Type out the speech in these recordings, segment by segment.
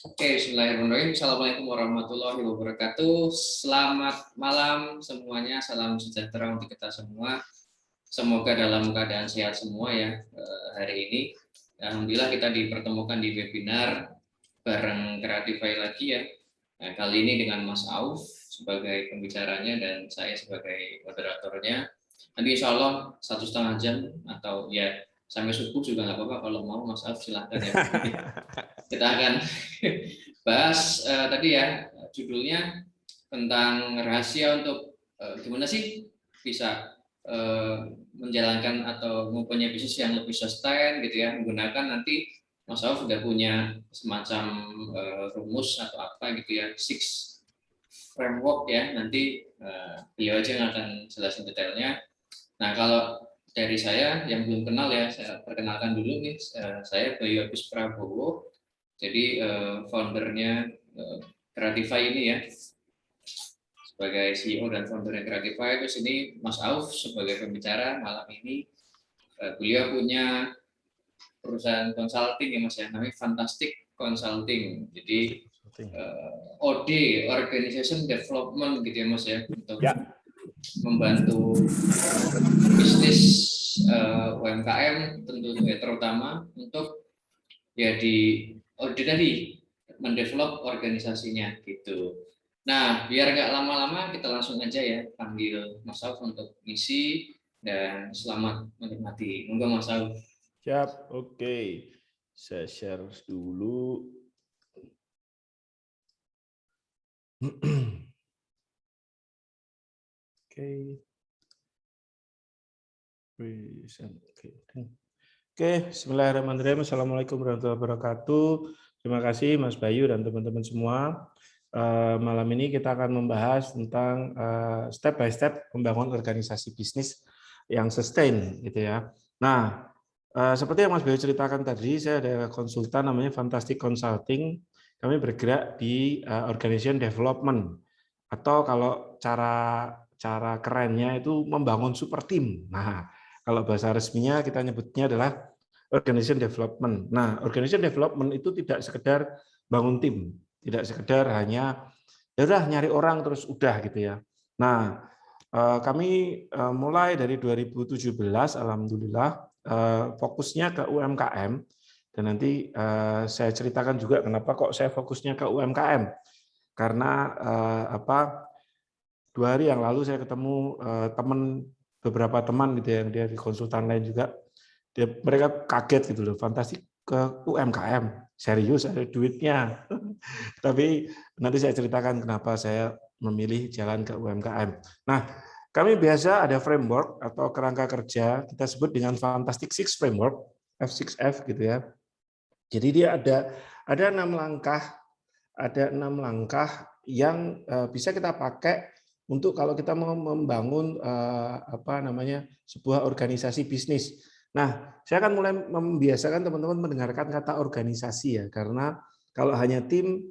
Oke, bismillahirrahmanirrahim. Assalamualaikum warahmatullahi wabarakatuh. Selamat malam semuanya. Salam sejahtera untuk kita semua. Semoga dalam keadaan sehat semua ya hari ini. Alhamdulillah kita dipertemukan di webinar bareng Creatify lagi ya. Nah, kali ini dengan Mas Auf sebagai pembicaranya dan saya sebagai moderatornya. Nanti insya Allah 1,5 jam atau ya sampai subuh juga nggak apa-apa, kalau mau Mas Auf silahkan ya. Kita akan bahas tadi ya judulnya tentang rahasia untuk gimana sih bisa menjalankan atau mempunyai bisnis yang lebih sustain gitu ya, menggunakan nanti Mas Auf sudah punya semacam rumus atau apa gitu ya, six framework ya, nanti beliau aja yang akan jelasin detailnya. Nah, kalau dari saya yang belum kenal ya, saya perkenalkan dulu nih, saya Bayu Agus Prabowo, jadi foundernya Creatify ini ya, sebagai CEO dan foundernya Creatify. Terus ini Mas Auf sebagai pembicara malam ini, beliau punya perusahaan consulting ya Mas ya, namanya Fantastic Consulting. Jadi OD, Organization Development gitu ya Mas ya, untuk membantu bisnis UMKM tentunya, terutama untuk ya di tadi mendevelop organisasinya gitu. Nah, biar nggak lama-lama kita langsung aja ya panggil Mas Auf untuk ngisi, dan selamat menikmati. Monggo Mas Auf. Siap, oke. Saya share dulu. Oke. Oke, bismillahirrahmanirrahim. Assalamualaikum warahmatullahi wabarakatuh. Terima kasih Mas Bayu dan teman-teman semua. Malam ini kita akan membahas tentang step by step membangun organisasi bisnis yang sustain gitu ya. Nah, seperti yang Mas Bayu ceritakan tadi, saya ada konsultan namanya Fantastic Consulting. Kami bergerak di organization development, atau kalau cara kerennya itu membangun super team. Nah, kalau bahasa resminya kita nyebutnya adalah organization development. Nah, organization development itu tidak sekedar bangun tim, tidak sekedar hanya ya udah nyari orang terus udah gitu ya. Nah, kami mulai dari 2017, alhamdulillah fokusnya ke UMKM, dan nanti saya ceritakan juga kenapa kok saya fokusnya ke UMKM. Karena 2 hari yang lalu saya ketemu beberapa teman gitu ya, yang dia di konsultan lain juga, mereka kaget gitu loh, Fantastic ke UMKM, serius ada duitnya. Tapi nanti saya ceritakan kenapa saya memilih jalan ke UMKM. Nah, kami biasa ada framework atau kerangka kerja, kita sebut dengan Fantastic Six Framework, F6F gitu ya. Jadi dia ada 6 langkah yang bisa kita pakai untuk kalau kita mau membangun sebuah organisasi bisnis. Nah, saya akan mulai membiasakan teman-teman mendengarkan kata organisasi ya, karena kalau hanya tim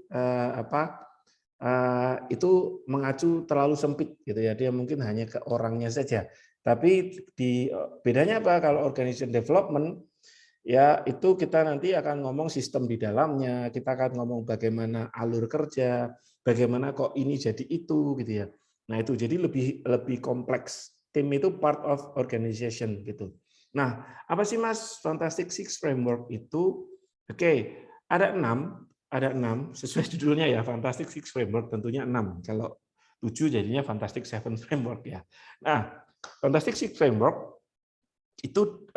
itu mengacu terlalu sempit gitu ya, dia mungkin hanya ke orangnya saja. Tapi bedanya apa kalau organization development? Ya, itu kita nanti akan ngomong sistem di dalamnya, kita akan ngomong bagaimana alur kerja, bagaimana kok ini jadi itu gitu ya. Nah, itu jadi lebih kompleks. Tim itu part of organization gitu. Nah, apa sih Mas Fantastic Six Framework itu? Oke, ada 6 sesuai judulnya ya, Fantastic Six Framework tentunya 6. Kalau 7 jadinya Fantastic Seven Framework ya. Nah, Fantastic Six Framework itu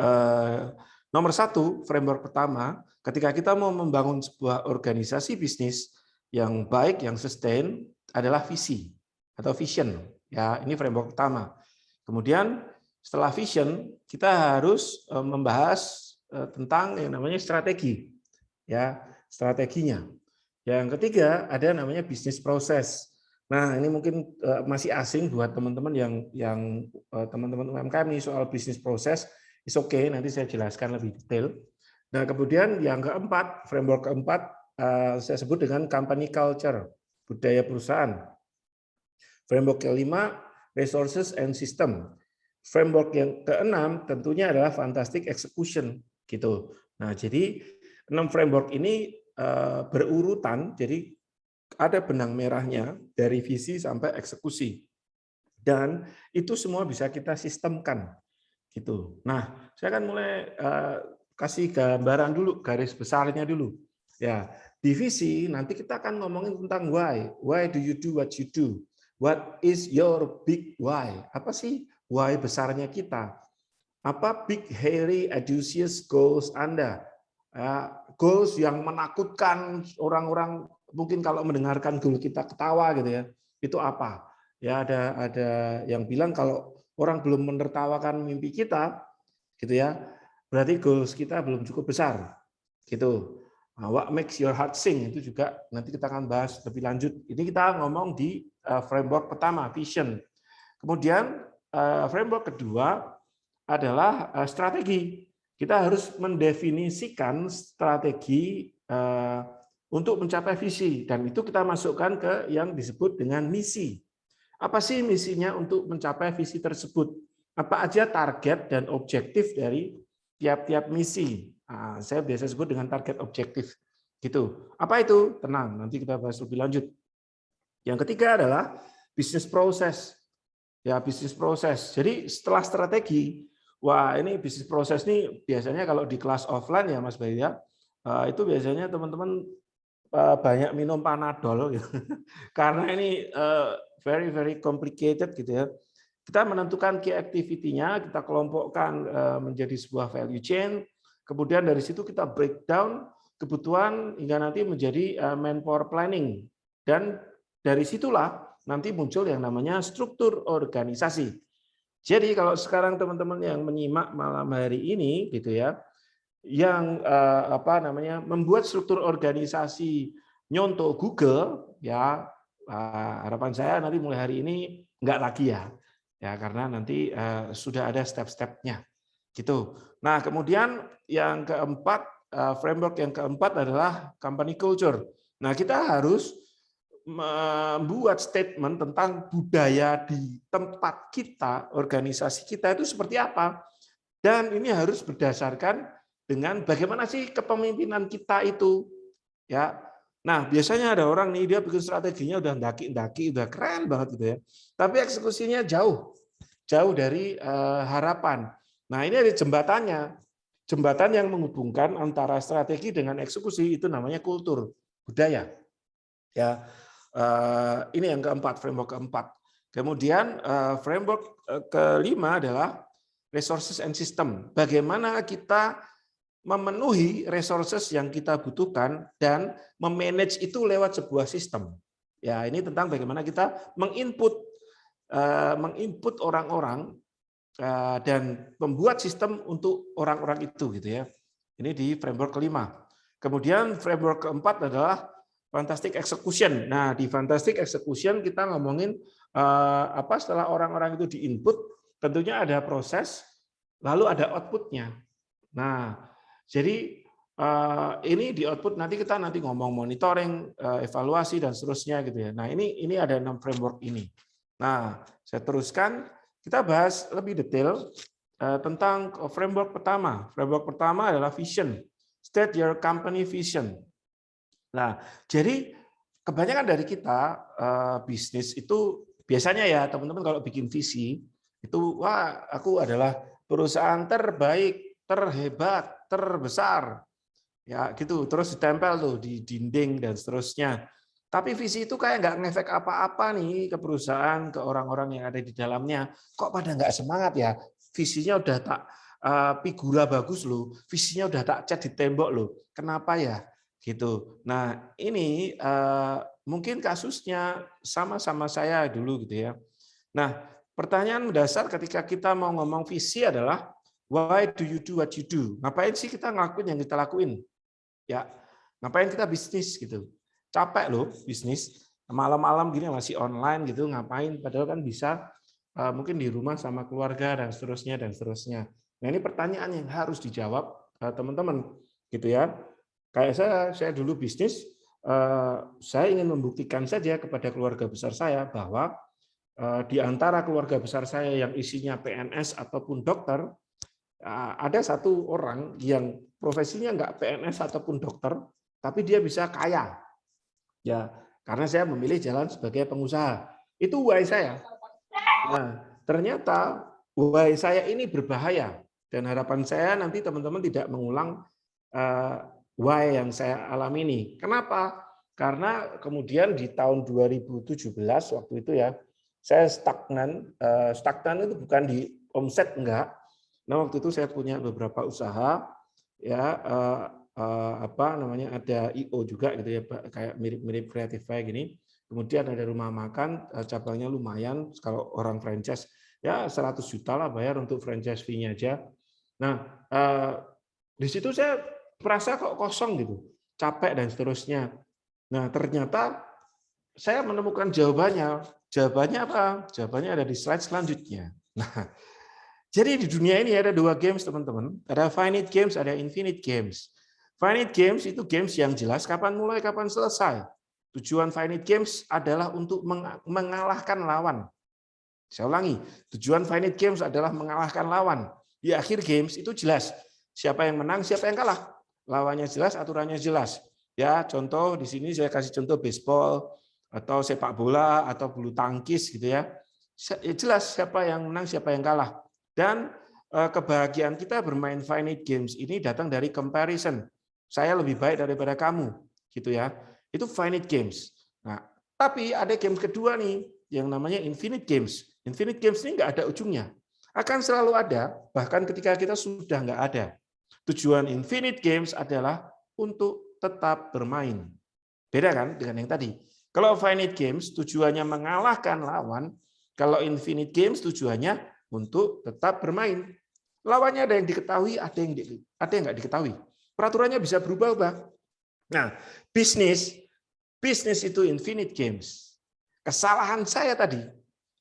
nomor 1, framework pertama, ketika kita mau membangun sebuah organisasi bisnis yang baik, yang sustain, adalah visi atau vision. Ya, ini framework pertama. Kemudian setelah vision, kita harus membahas tentang yang namanya strategi. Ya, strateginya. Yang ketiga ada namanya bisnis proses. Nah, ini mungkin masih asing buat teman-teman yang teman-teman UMKM nih soal bisnis proses. Is okay, nanti saya jelaskan lebih detail. Nah, kemudian yang keempat, framework keempat saya sebut dengan company culture, budaya perusahaan. Framework kelima, resources and system. Framework yang keenam tentunya adalah fantastic execution gitu. Nah, jadi 6 framework ini berurutan, jadi ada benang merahnya dari visi sampai eksekusi. Dan itu semua bisa kita sistemkan gitu. Nah, saya akan mulai kasih gambaran dulu, garis besarnya dulu. Ya, di visi nanti kita akan ngomongin tentang why. Why do you do what you do? What is your big why? Apa sih why besarnya kita? Apa big, hairy, audacious goals Anda? Goals yang menakutkan orang-orang, mungkin kalau mendengarkan goal kita ketawa gitu ya. Itu apa? Ya ada yang bilang kalau orang belum menertawakan mimpi kita gitu ya, berarti goals kita belum cukup besar. Gitu. Nah, what makes your heart sing itu juga nanti kita akan bahas lebih lanjut. Ini kita ngomong di framework pertama, vision. Kemudian framework kedua adalah strategi. Kita harus mendefinisikan strategi untuk mencapai visi, dan itu kita masukkan ke yang disebut dengan misi. Apa sih misinya untuk mencapai visi tersebut? Apa aja target dan objektif dari tiap-tiap misi? Nah, saya biasa sebut dengan target objektif. Gitu. Apa itu? Tenang, nanti kita bahas lebih lanjut. Yang ketiga adalah bisnis proses. Ya, bisnis proses. Jadi setelah strategi, wah ini bisnis proses ini biasanya kalau di kelas offline ya Mas Bayu ya, itu biasanya teman-teman banyak minum Panadol gitu. Karena ini very very complicated gitu ya. Kita menentukan key activity-nya, kita kelompokkan menjadi sebuah value chain, kemudian dari situ kita breakdown kebutuhan hingga nanti menjadi manpower planning, dan dari situlah nanti muncul yang namanya struktur organisasi. Jadi kalau sekarang teman-teman yang menyimak malam hari ini gitu ya, yang membuat struktur organisasi nyontoh Google ya, harapan saya nanti mulai hari ini enggak lagi ya karena nanti sudah ada step-stepnya gitu. Nah kemudian yang keempat, framework yang keempat adalah company culture. Nah kita harus membuat statement tentang budaya di tempat kita, organisasi kita itu seperti apa, dan ini harus berdasarkan dengan bagaimana sih kepemimpinan kita itu ya. Nah, biasanya ada orang nih dia bikin strateginya udah ndaki-ndaki, udah keren banget gitu ya. Tapi eksekusinya jauh dari harapan. Nah, ini ada jembatannya. Jembatan yang menghubungkan antara strategi dengan eksekusi itu namanya kultur, budaya. Ya. Ini yang keempat, framework keempat. Kemudian framework kelima adalah resources and system. Bagaimana kita memenuhi resources yang kita butuhkan dan memanage itu lewat sebuah sistem. Ya, ini tentang bagaimana kita menginput orang-orang dan membuat sistem untuk orang-orang itu gitu ya. Ini di framework kelima. Kemudian framework keempat adalah fantastic execution. Nah, di fantastic execution kita ngomongin setelah orang-orang itu diinput, tentunya ada proses, lalu ada outputnya. Nah, jadi ini di output kita nanti ngomong monitoring, evaluasi dan seterusnya gitu ya. Nah, ini ada 6 framework ini. Nah, saya teruskan, kita bahas lebih detail tentang framework pertama. Framework pertama adalah vision. State your company vision. Nah, jadi kebanyakan dari kita bisnis itu biasanya ya teman-teman kalau bikin visi itu wah aku adalah perusahaan terbaik, terhebat, terbesar. Ya, gitu. Terus ditempel tuh di dinding dan seterusnya. Tapi visi itu kayak nggak ngefek apa-apa nih ke perusahaan, ke orang-orang yang ada di dalamnya. Kok pada nggak semangat ya? Visinya udah tak figura bagus loh, visinya udah tak cat di tembok loh. Kenapa ya? Gitu. Nah, ini mungkin kasusnya sama-sama saya dulu gitu ya. Nah, pertanyaan dasar ketika kita mau ngomong visi adalah why do you do what you do? Ngapain sih kita ngelakuin yang kita lakuin? Ya, ngapain kita bisnis gitu? Capek loh bisnis. Malam-malam gini masih online gitu, ngapain? Padahal kan bisa mungkin di rumah sama keluarga dan seterusnya dan seterusnya. Nah, ini pertanyaan yang harus dijawab teman-teman gitu ya. Kayak saya dulu bisnis, saya ingin membuktikan saja kepada keluarga besar saya bahwa di antara keluarga besar saya yang isinya PNS ataupun dokter, ada satu orang yang profesinya nggak PNS ataupun dokter, tapi dia bisa kaya. Ya, karena saya memilih jalan sebagai pengusaha. Itu why saya. Nah, ternyata why saya ini berbahaya, dan harapan saya nanti teman-teman tidak mengulang why yang saya alami ini. Kenapa? Karena kemudian di tahun 2017 waktu itu ya, saya stagnan. Stagnan itu bukan di omset, enggak. Nah, waktu itu saya punya beberapa usaha, ya, apa namanya, ada IO juga gitu ya, kayak mirip-mirip Creatify gini. Kemudian ada rumah makan, cabangnya lumayan, kalau orang franchise ya 100 juta lah bayar untuk franchise fee-nya aja. Nah, di situ saya merasa kok kosong gitu, capek dan seterusnya. Nah, ternyata saya menemukan jawabannya. Jawabannya apa? Jawabannya ada di slide selanjutnya. Nah, jadi di dunia ini ada dua games, teman-teman. Ada finite games, ada infinite games. Finite games itu games yang jelas kapan mulai, kapan selesai. Tujuan finite games adalah untuk mengalahkan lawan. Saya ulangi, tujuan finite games adalah mengalahkan lawan. Di akhir games itu jelas siapa yang menang, siapa yang kalah. Lawannya jelas, aturannya jelas. Ya, contoh di sini saya kasih contoh baseball atau sepak bola atau bulu tangkis gitu ya. Jelas siapa yang menang, siapa yang kalah. Dan kebahagiaan kita bermain finite games ini datang dari comparison. Saya lebih baik daripada kamu, gitu ya. Itu finite games. Nah, tapi ada games kedua nih yang namanya infinite games. Infinite games ini nggak ada ujungnya. Akan selalu ada, bahkan ketika kita sudah nggak ada. Tujuan infinite games adalah untuk tetap bermain. Beda kan dengan yang tadi. Kalau finite games tujuannya mengalahkan lawan, kalau infinite games tujuannya untuk tetap bermain. Lawannya ada yang diketahui, ada yang nggak diketahui. Peraturannya bisa berubah-ubah. Nah, bisnis itu infinite games. Kesalahan saya tadi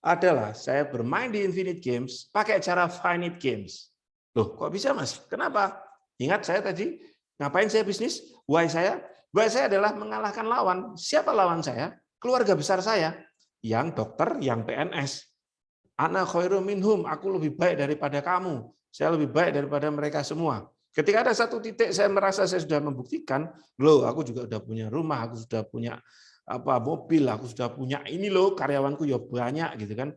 adalah saya bermain di infinite games pakai cara finite games. Loh, kok bisa, Mas? Kenapa? Ingat saya tadi, ngapain saya bisnis? Why saya? Why saya adalah mengalahkan lawan. Siapa lawan saya? Keluarga besar saya. Yang dokter, yang PNS. Ana khairum minhum, aku lebih baik daripada kamu. Saya lebih baik daripada mereka semua. Ketika ada satu titik saya merasa saya sudah membuktikan, loh, aku juga udah punya rumah, aku sudah punya mobil, aku sudah punya ini loh, karyawanku ya banyak gitu kan.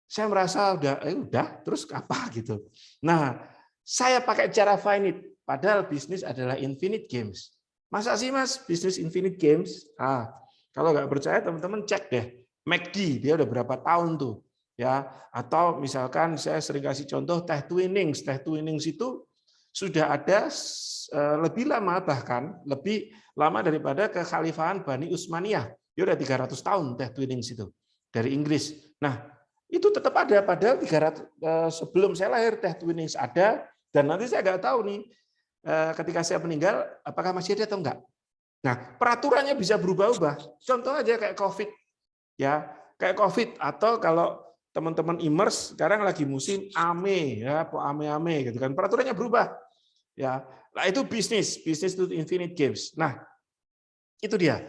Saya merasa udah terus apa gitu. Nah, saya pakai cara finite, padahal bisnis adalah infinite games. Masa sih, Mas, bisnis infinite games? Kalau nggak percaya teman-teman cek deh. McD dia udah berapa tahun tuh, ya. Atau misalkan saya sering kasih contoh Teh Twinings. Teh Twinings itu sudah ada lebih lama, bahkan lebih lama daripada kekhalifahan Bani Utsmaniyah. Dia udah 300 tahun Teh Twinings itu dari Inggris. Nah, itu tetap ada, padahal 300 sebelum saya lahir Teh Twinings ada, dan nanti saya nggak tahu nih ketika saya meninggal apakah masih ada atau enggak. Nah, peraturannya bisa berubah-ubah. Contoh aja kayak COVID. Ya, kayak COVID, atau kalau teman-teman immerse sekarang lagi musim ame ya, ame-ame gitu kan. Peraturannya berubah. Ya. Nah, itu bisnis itu infinite games. Nah, itu dia.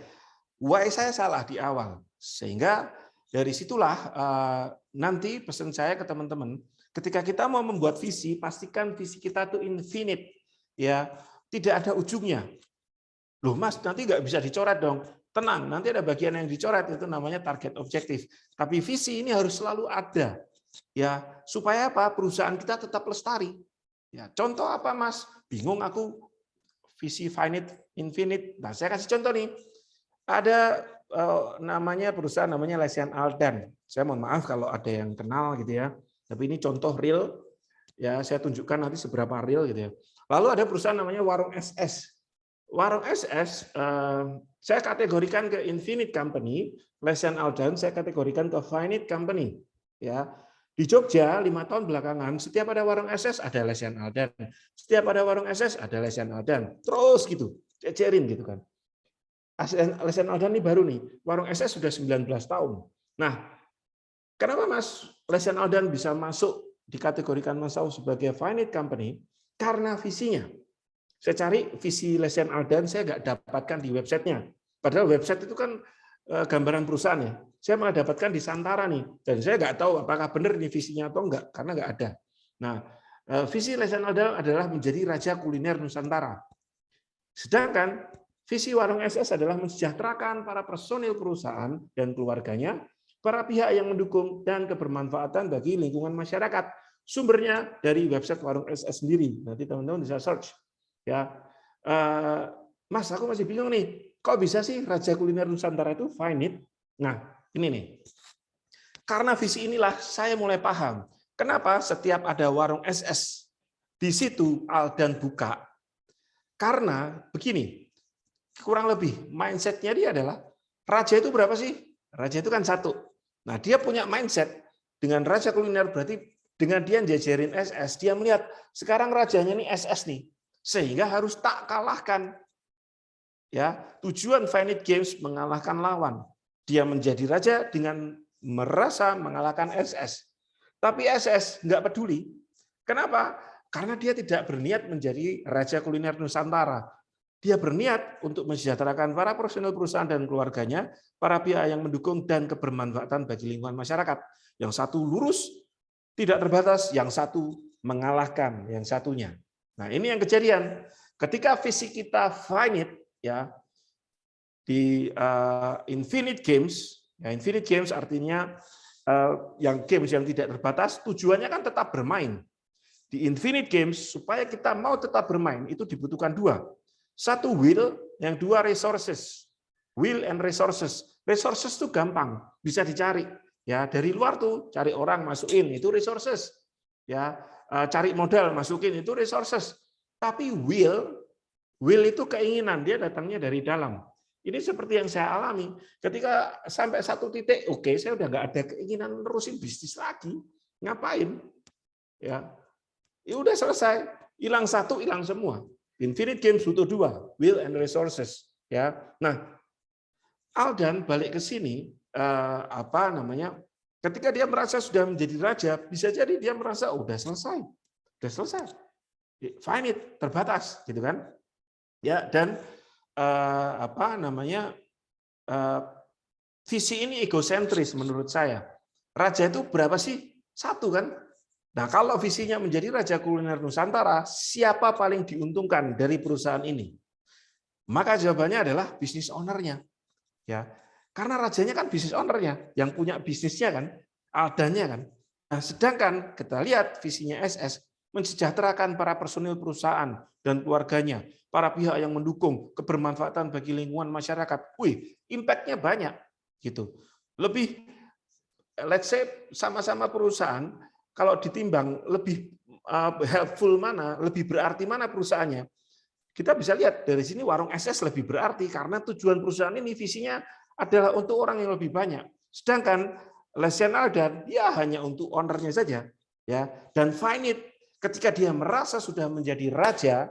Why saya salah di awal. Sehingga dari situlah nanti pesan saya ke teman-teman, ketika kita mau membuat visi, pastikan visi kita itu infinite. Ya, tidak ada ujungnya. Loh, Mas, nanti nggak bisa dicoret dong. Tenang, nanti ada bagian yang dicoret, itu namanya target objektif. Tapi visi ini harus selalu ada, ya, supaya apa? Perusahaan kita tetap lestari. Ya, contoh apa, Mas? Bingung aku. Visi finite, infinite. Nah, saya kasih contoh nih. Ada namanya perusahaan namanya Lesian Aldan. Saya mohon maaf kalau ada yang kenal gitu ya. Tapi ini contoh real. Ya, saya tunjukkan nanti seberapa real gitu ya. Lalu ada perusahaan namanya Warung SS. Warung SS saya kategorikan ke infinite company, Lesian Aldan saya kategorikan ke finite company. Ya, di Jogja 5 tahun belakangan setiap ada warung SS ada Lesian Aldan, setiap ada warung SS ada Lesian Aldan, terus gitu, cecerin gitu kan. Lesian Aldan ini baru nih, warung SS sudah 19 tahun. Nah, kenapa Mas Lesian Aldan bisa masuk dikategorikan masuk sebagai finite company? Karena visinya. Saya cari visi Lesian Aldan, saya nggak dapatkan di websitenya. Padahal website itu kan gambaran perusahaan ya. Saya malah dapatkan di Santara nih. Dan saya nggak tahu apakah benar ini visinya atau enggak, karena nggak ada. Nah, visi Lesian Aldan adalah menjadi raja kuliner Nusantara. Sedangkan Visi warung SS adalah mensejahterakan para personil perusahaan dan keluarganya, para pihak yang mendukung, dan kebermanfaatan bagi lingkungan masyarakat. Sumbernya dari website warung SS sendiri. Nanti teman-teman bisa search. Ya, Mas, aku masih bingung nih. Kok bisa sih Raja Kuliner Nusantara itu finite? Nah, ini nih. Karena visi inilah saya mulai paham. Kenapa setiap ada warung SS di situ Aldan buka? Karena begini, kurang lebih mindset-nya dia adalah raja itu berapa sih? Raja itu kan satu. Nah, dia punya mindset dengan Raja Kuliner, berarti dengan dia jajarin SS, dia melihat sekarang rajanya nih SS nih, sehingga harus tak kalahkan. Ya, tujuan Finite Games mengalahkan lawan. Dia menjadi raja dengan merasa mengalahkan SS. Tapi SS nggak peduli. Kenapa? Karena dia tidak berniat menjadi Raja Kuliner Nusantara. Dia berniat untuk mensejahterakan para personil perusahaan dan keluarganya, para pihak yang mendukung, dan kebermanfaatan bagi lingkungan masyarakat. Yang satu lurus, tidak terbatas, yang satu mengalahkan yang satunya. Nah, ini yang kejadian. Ketika visi kita finite, ya, di Infinite Games, ya, Infinite Games artinya yang games yang tidak terbatas, tujuannya kan tetap bermain. Di Infinite Games, supaya kita mau tetap bermain, itu dibutuhkan dua. Satu will, yang dua resources. Will and resources. Resources itu gampang, bisa dicari. Ya, dari luar tuh cari orang masukin, itu resources. Ya, cari modal masukin, itu resources. Tapi will itu keinginan, dia datangnya dari dalam. Ini seperti yang saya alami. Ketika sampai satu titik, oke, saya udah nggak ada keinginan nerusin bisnis lagi. Ngapain? Ya, udah selesai, hilang satu, hilang semua. Infinite Games butuh dua, will and resources. Ya, nah, Aldan balik ke sini, ketika dia merasa sudah menjadi raja, bisa jadi dia merasa udah selesai, finite, terbatas, gitu kan? Ya, dan visi ini egosentris menurut saya. Raja itu berapa sih? Satu kan? Nah, kalau visinya menjadi Raja Kuliner Nusantara, siapa paling diuntungkan dari perusahaan ini? Maka jawabannya adalah bisnis owner-nya. Ya, karena rajanya kan bisnis owner-nya, yang punya bisnisnya kan, Aldannya kan. Nah, sedangkan kita lihat visinya SS mensejahterakan para personil perusahaan dan keluarganya, para pihak yang mendukung, kebermanfaatan bagi lingkungan masyarakat. Wih, impact-nya banyak gitu. Lebih, let's say sama-sama perusahaan, kalau ditimbang lebih helpful mana, lebih berarti mana perusahaannya, kita bisa lihat dari sini warung SS lebih berarti karena tujuan perusahaan ini visinya adalah untuk orang yang lebih banyak. Sedangkan Lesian Aldan dia hanya untuk ownernya saja, ya. Dan finite, ketika dia merasa sudah menjadi raja,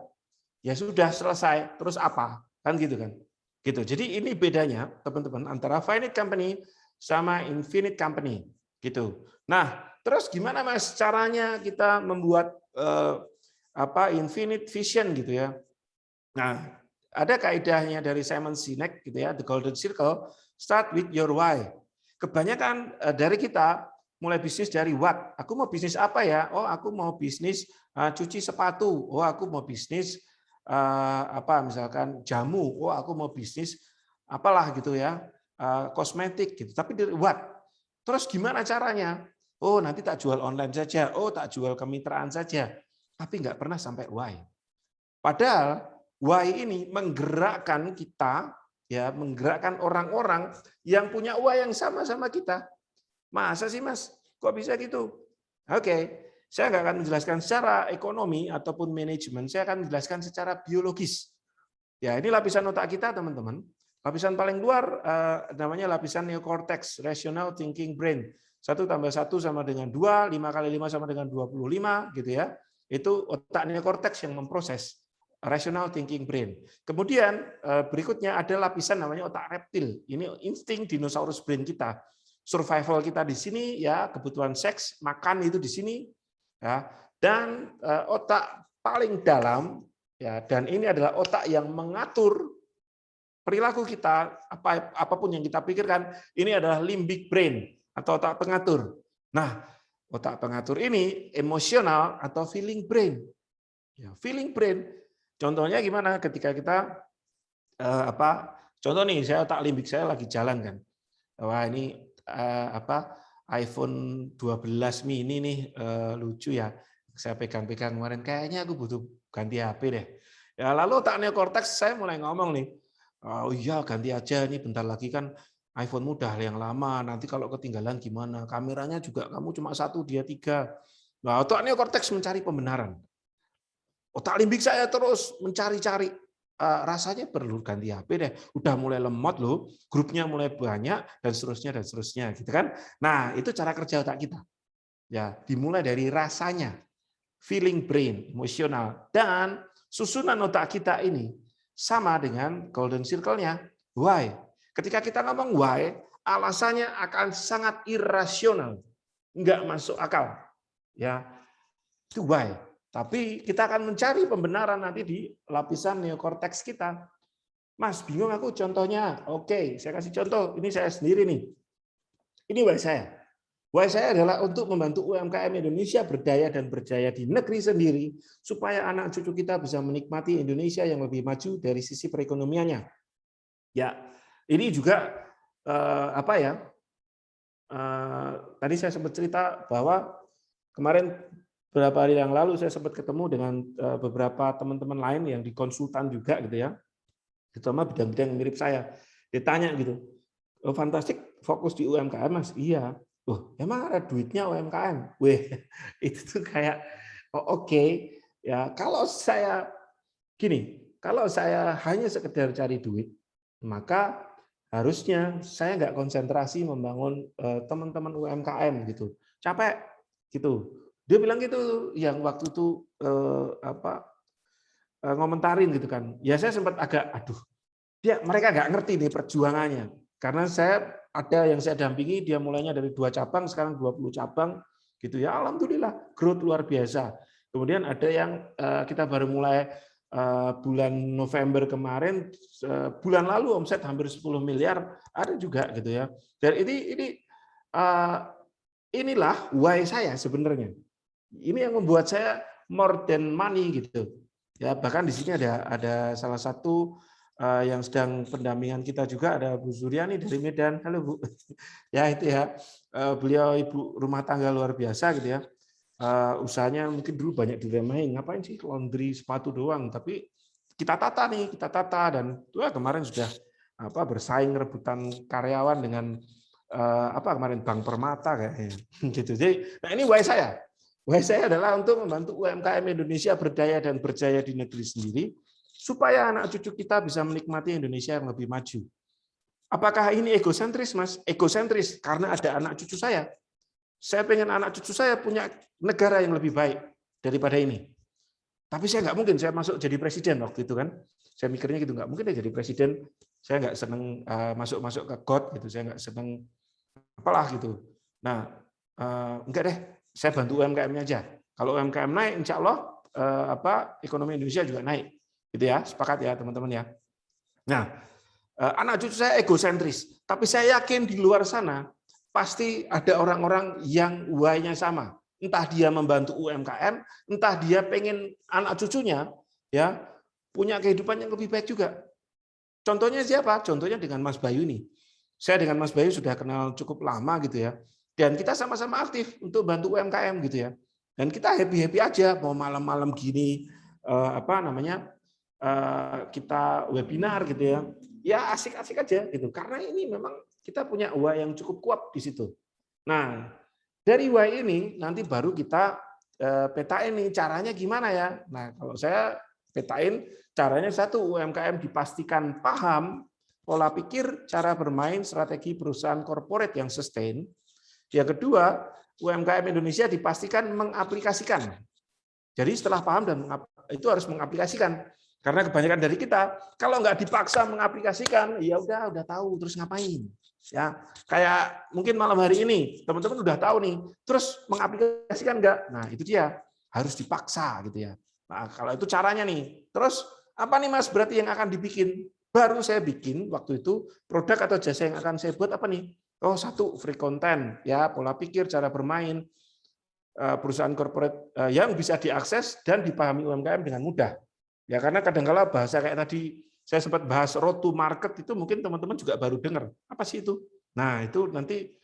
ya sudah selesai. Terus apa? Kan gitu kan? Gitu. Jadi ini bedanya teman-teman antara finite company sama infinite company, gitu. Nah, terus gimana Mas caranya kita membuat infinite vision gitu ya? Nah, ada kaidahnya dari Simon Sinek gitu ya, the golden circle, start with your why. Kebanyakan dari kita mulai bisnis dari what. Aku mau bisnis apa ya? Oh, aku mau bisnis cuci sepatu. Oh, aku mau bisnis misalkan jamu. Oh, aku mau bisnis apalah gitu ya, kosmetik gitu. Tapi dari what? Terus gimana caranya? Oh, nanti tak jual online saja. Oh, tak jual kemitraan saja. Tapi nggak pernah sampai why. Padahal why ini menggerakkan kita, ya, menggerakkan orang-orang yang punya why yang sama-sama kita. Masa sih Mas? Kok bisa gitu? Oke, saya nggak akan menjelaskan secara ekonomi ataupun manajemen, saya akan menjelaskan secara biologis. Ya, ini lapisan otak kita, teman-teman. Lapisan paling luar namanya lapisan neocortex, rational thinking brain. 1 + 1 sama dengan 2, 5 × 5 sama dengan 25, gitu ya. Itu otak neocortex yang memproses. Rational thinking brain. Kemudian berikutnya ada lapisan namanya otak reptil. Ini insting dinosaurus brain kita. Survival kita di sini, ya, kebutuhan seks, makan itu di sini, ya. Dan otak paling dalam, ya, dan ini adalah otak yang mengatur perilaku kita, apapun yang kita pikirkan, ini adalah limbic brain atau otak pengatur. Nah, otak pengatur ini emosional atau feeling brain. Ya, feeling brain. Contohnya gimana ketika kita contoh nih, saya otak limbik saya lagi jalan kan. Wah, ini iPhone 12 mini nih lucu ya. Saya pegang-pegang kemarin, kayaknya aku butuh ganti HP deh. Ya, lalu otak neokortex saya mulai ngomong nih, oh iya ganti aja, ini bentar lagi kan iPhone mudah yang lama, nanti kalau ketinggalan gimana? Kameranya juga kamu cuma 1, dia 3. Nah, otak neokortex mencari pembenaran. Otak limbik saya terus mencari-cari, rasanya perlu ganti HP deh. Udah mulai lemot loh, grupnya mulai banyak dan seterusnya gitu kan. Nah, itu cara kerja otak kita. Ya, dimulai dari rasanya, feeling brain, emosional, dan susunan otak kita ini sama dengan golden circle-nya, why. Ketika kita ngomong why, alasannya akan sangat irasional, nggak masuk akal. Ya, itu why. Tapi kita akan mencari pembenaran nanti di lapisan neokorteks kita. Mas, bingung aku contohnya. Oke, saya kasih contoh. Ini saya sendiri nih. Ini why saya. Why saya adalah untuk membantu UMKM Indonesia berdaya dan berjaya di negeri sendiri, supaya anak cucu kita bisa menikmati Indonesia yang lebih maju dari sisi perekonomiannya. Ya, ini juga tadi saya sempat cerita bahwa kemarin beberapa hari yang lalu saya sempat ketemu dengan beberapa teman-teman lain yang di konsultan juga gitu ya, terutama bidang-bidang yang mirip saya. Ditanya gitu, oh, fantastik fokus di UMKM Mas? Iya. Oh, emang ada duitnya UMKM? Weh, itu tuh kayak oke. Ya kalau saya gini, kalau saya hanya sekedar cari duit, maka harusnya saya nggak konsentrasi membangun teman-teman UMKM gitu, capek gitu. Dia bilang gitu, yang waktu itu ngomentarin gitu kan. Ya saya sempat agak, aduh, mereka nggak ngerti nih perjuangannya. Karena saya ada yang saya dampingi, dia mulainya dari 2 cabang, sekarang 20 cabang, gitu ya. Alhamdulillah, growth luar biasa. Kemudian ada yang kita baru mulai bulan November kemarin, bulan lalu omset hampir 10 miliar, ada juga gitu ya. Dan inilah why saya sebenarnya. Ini yang membuat saya more than money gitu. Ya, bahkan di sini ada salah satu yang sedang pendampingan kita juga, ada Bu Suryani dari Medan. Halo Bu. Ya itu ya. Beliau ibu rumah tangga luar biasa gitu ya. Usahanya mungkin dulu banyak diremehin, ngapain sih laundry sepatu doang, tapi kita tata dan kemarin sudah bersaing rebutan karyawan dengan kemarin Bank Permata kayaknya. Gitu. Jadi, nah ini why saya. Why saya adalah untuk membantu UMKM Indonesia berdaya dan berjaya di negeri sendiri, supaya anak cucu kita bisa menikmati Indonesia yang lebih maju. Apakah ini egosentris, Mas? Egosentris karena ada anak cucu saya. Saya pengen anak cucu saya punya negara yang lebih baik daripada ini. Tapi saya nggak mungkin saya masuk jadi presiden waktu itu kan. Saya mikirnya gitu, nggak mungkin jadi presiden. Saya nggak seneng masuk ke got gitu. Saya nggak seneng apalah gitu. Nah, enggak deh. Saya bantu UMKM-nya aja. Kalau UMKM naik, insya Allah ekonomi Indonesia juga naik. Gitu ya, sepakat ya teman-teman ya. Nah, anak cucu saya egosentris, tapi saya yakin di luar sana pasti ada orang-orang yang why-nya sama. Entah dia membantu UMKM, entah dia pengen anak cucunya ya punya kehidupan yang lebih baik juga. Contohnya siapa? Contohnya dengan Mas Bayu nih. Saya dengan Mas Bayu sudah kenal cukup lama gitu ya. Dan kita sama-sama aktif untuk bantu UMKM gitu ya. Dan kita happy-happy aja mau malam-malam gini kita webinar gitu ya. Ya asik-asik aja gitu. Karena ini memang kita punya why yang cukup kuat di situ. Nah, dari why ini nanti baru kita petain nih caranya gimana ya. Nah, kalau saya petain caranya, satu, UMKM dipastikan paham pola pikir, cara bermain, strategi perusahaan korporat yang sustain. Yang kedua, UMKM Indonesia dipastikan mengaplikasikan. Jadi setelah paham dan itu harus mengaplikasikan. Karena kebanyakan dari kita kalau nggak dipaksa mengaplikasikan, ya udah tahu terus ngapain. Ya, kayak mungkin malam hari ini teman-teman udah tahu nih, terus mengaplikasikan nggak? Nah, itu dia, harus dipaksa gitu ya. Nah, kalau itu caranya nih. Terus apa nih Mas berarti yang akan dibikin? Baru saya bikin waktu itu produk atau jasa yang akan saya buat apa nih? Oh, satu, free content, ya, pola pikir, cara bermain, perusahaan korporat yang bisa diakses dan dipahami UMKM dengan mudah. Ya, karena kadang-kala bahasa kayak tadi saya sempat bahas road to market itu mungkin teman-teman juga baru dengar. Apa sih itu? Nah, itu nanti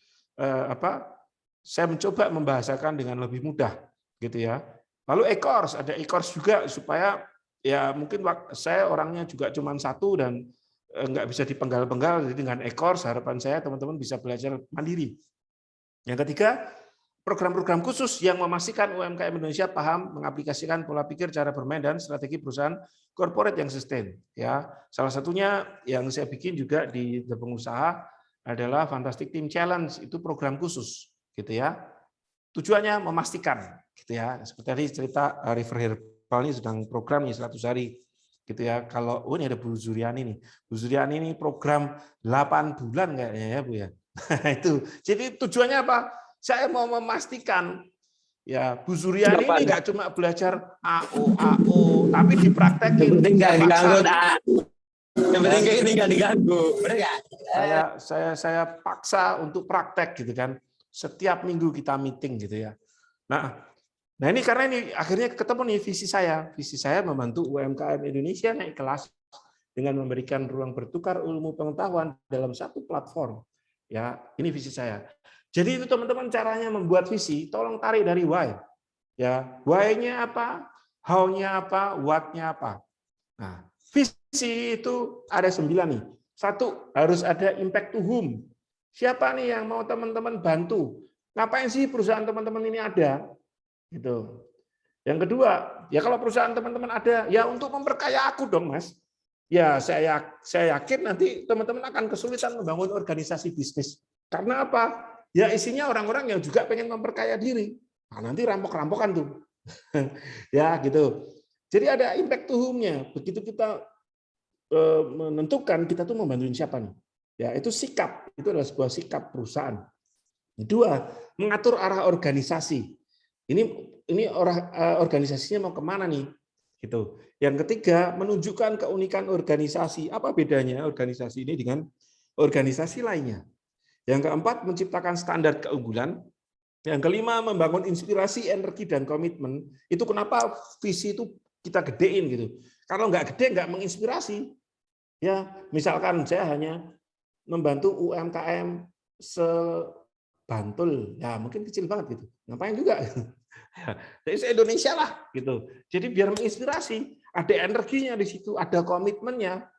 saya mencoba membahasakan dengan lebih mudah gitu ya. Lalu e-course, ada e-course juga supaya ya mungkin saya orangnya juga cuma satu dan nggak bisa dipenggal-penggal, jadi dengan e-course harapan saya teman-teman bisa belajar mandiri. Yang ketiga, program-program khusus yang memastikan UMKM Indonesia paham mengaplikasikan pola pikir, cara bermain dan strategi perusahaan corporate yang sustain. Ya, salah satunya yang saya bikin juga di The Pengusaha adalah Fantastic Team Challenge, itu program khusus, gitu ya. Tujuannya memastikan, gitu ya. Seperti tadi cerita River Herbal ini sedang program nih 100 hari, gitu ya. Kalau ini ada Bu Zuryani nih, Bu Zuryani ini program 8 bulan kayaknya ya Bu ya. Itu. Jadi tujuannya apa? Saya mau memastikan ya Bu Zuryani ini nggak cuma belajar AO, tapi dipraktekin. Yang penting nggak diganggu, benar nggak? Saya paksa untuk praktek gitu kan. Setiap minggu kita meeting gitu ya. Nah ini karena ini akhirnya ketemu nih visi saya. Visi saya membantu UMKM Indonesia naik kelas dengan memberikan ruang bertukar ilmu pengetahuan dalam satu platform. Ya, ini visi saya. Jadi itu teman-teman caranya membuat visi, tolong tarik dari why. Ya, why-nya apa, how-nya apa, what-nya apa. Nah, visi itu ada 9 nih. 1, harus ada impact to whom. Siapa nih yang mau teman-teman bantu? Ngapain sih perusahaan teman-teman ini ada? Gitu. Yang kedua, ya kalau perusahaan teman-teman ada, ya untuk memperkaya aku dong, Mas. Ya, saya yakin nanti teman-teman akan kesulitan membangun organisasi bisnis. Karena apa? Ya isinya orang-orang yang juga pengen memperkaya diri. Nah, nanti rampok-rampokan tuh. Ya, gitu. Jadi ada impact to whom-nya. Begitu kita menentukan kita tuh membantuin siapa nih. Ya, itu sikap. Itu adalah sebuah sikap perusahaan. Kedua, mengatur arah organisasi. Ini organisasinya mau kemana nih? Gitu. Yang ketiga, menunjukkan keunikan organisasi. Apa bedanya organisasi ini dengan organisasi lainnya? Yang keempat, menciptakan standar keunggulan. Yang kelima, membangun inspirasi, energi, dan komitmen. Itu kenapa visi itu kita gedein gitu. Kalau nggak gede, nggak menginspirasi. Ya, misalkan saya hanya membantu UMKM Bantul, ya mungkin kecil banget gitu. Ngapain juga? Jadi se-Indonesia lah gitu. Jadi biar menginspirasi, ada energinya di situ, ada komitmennya.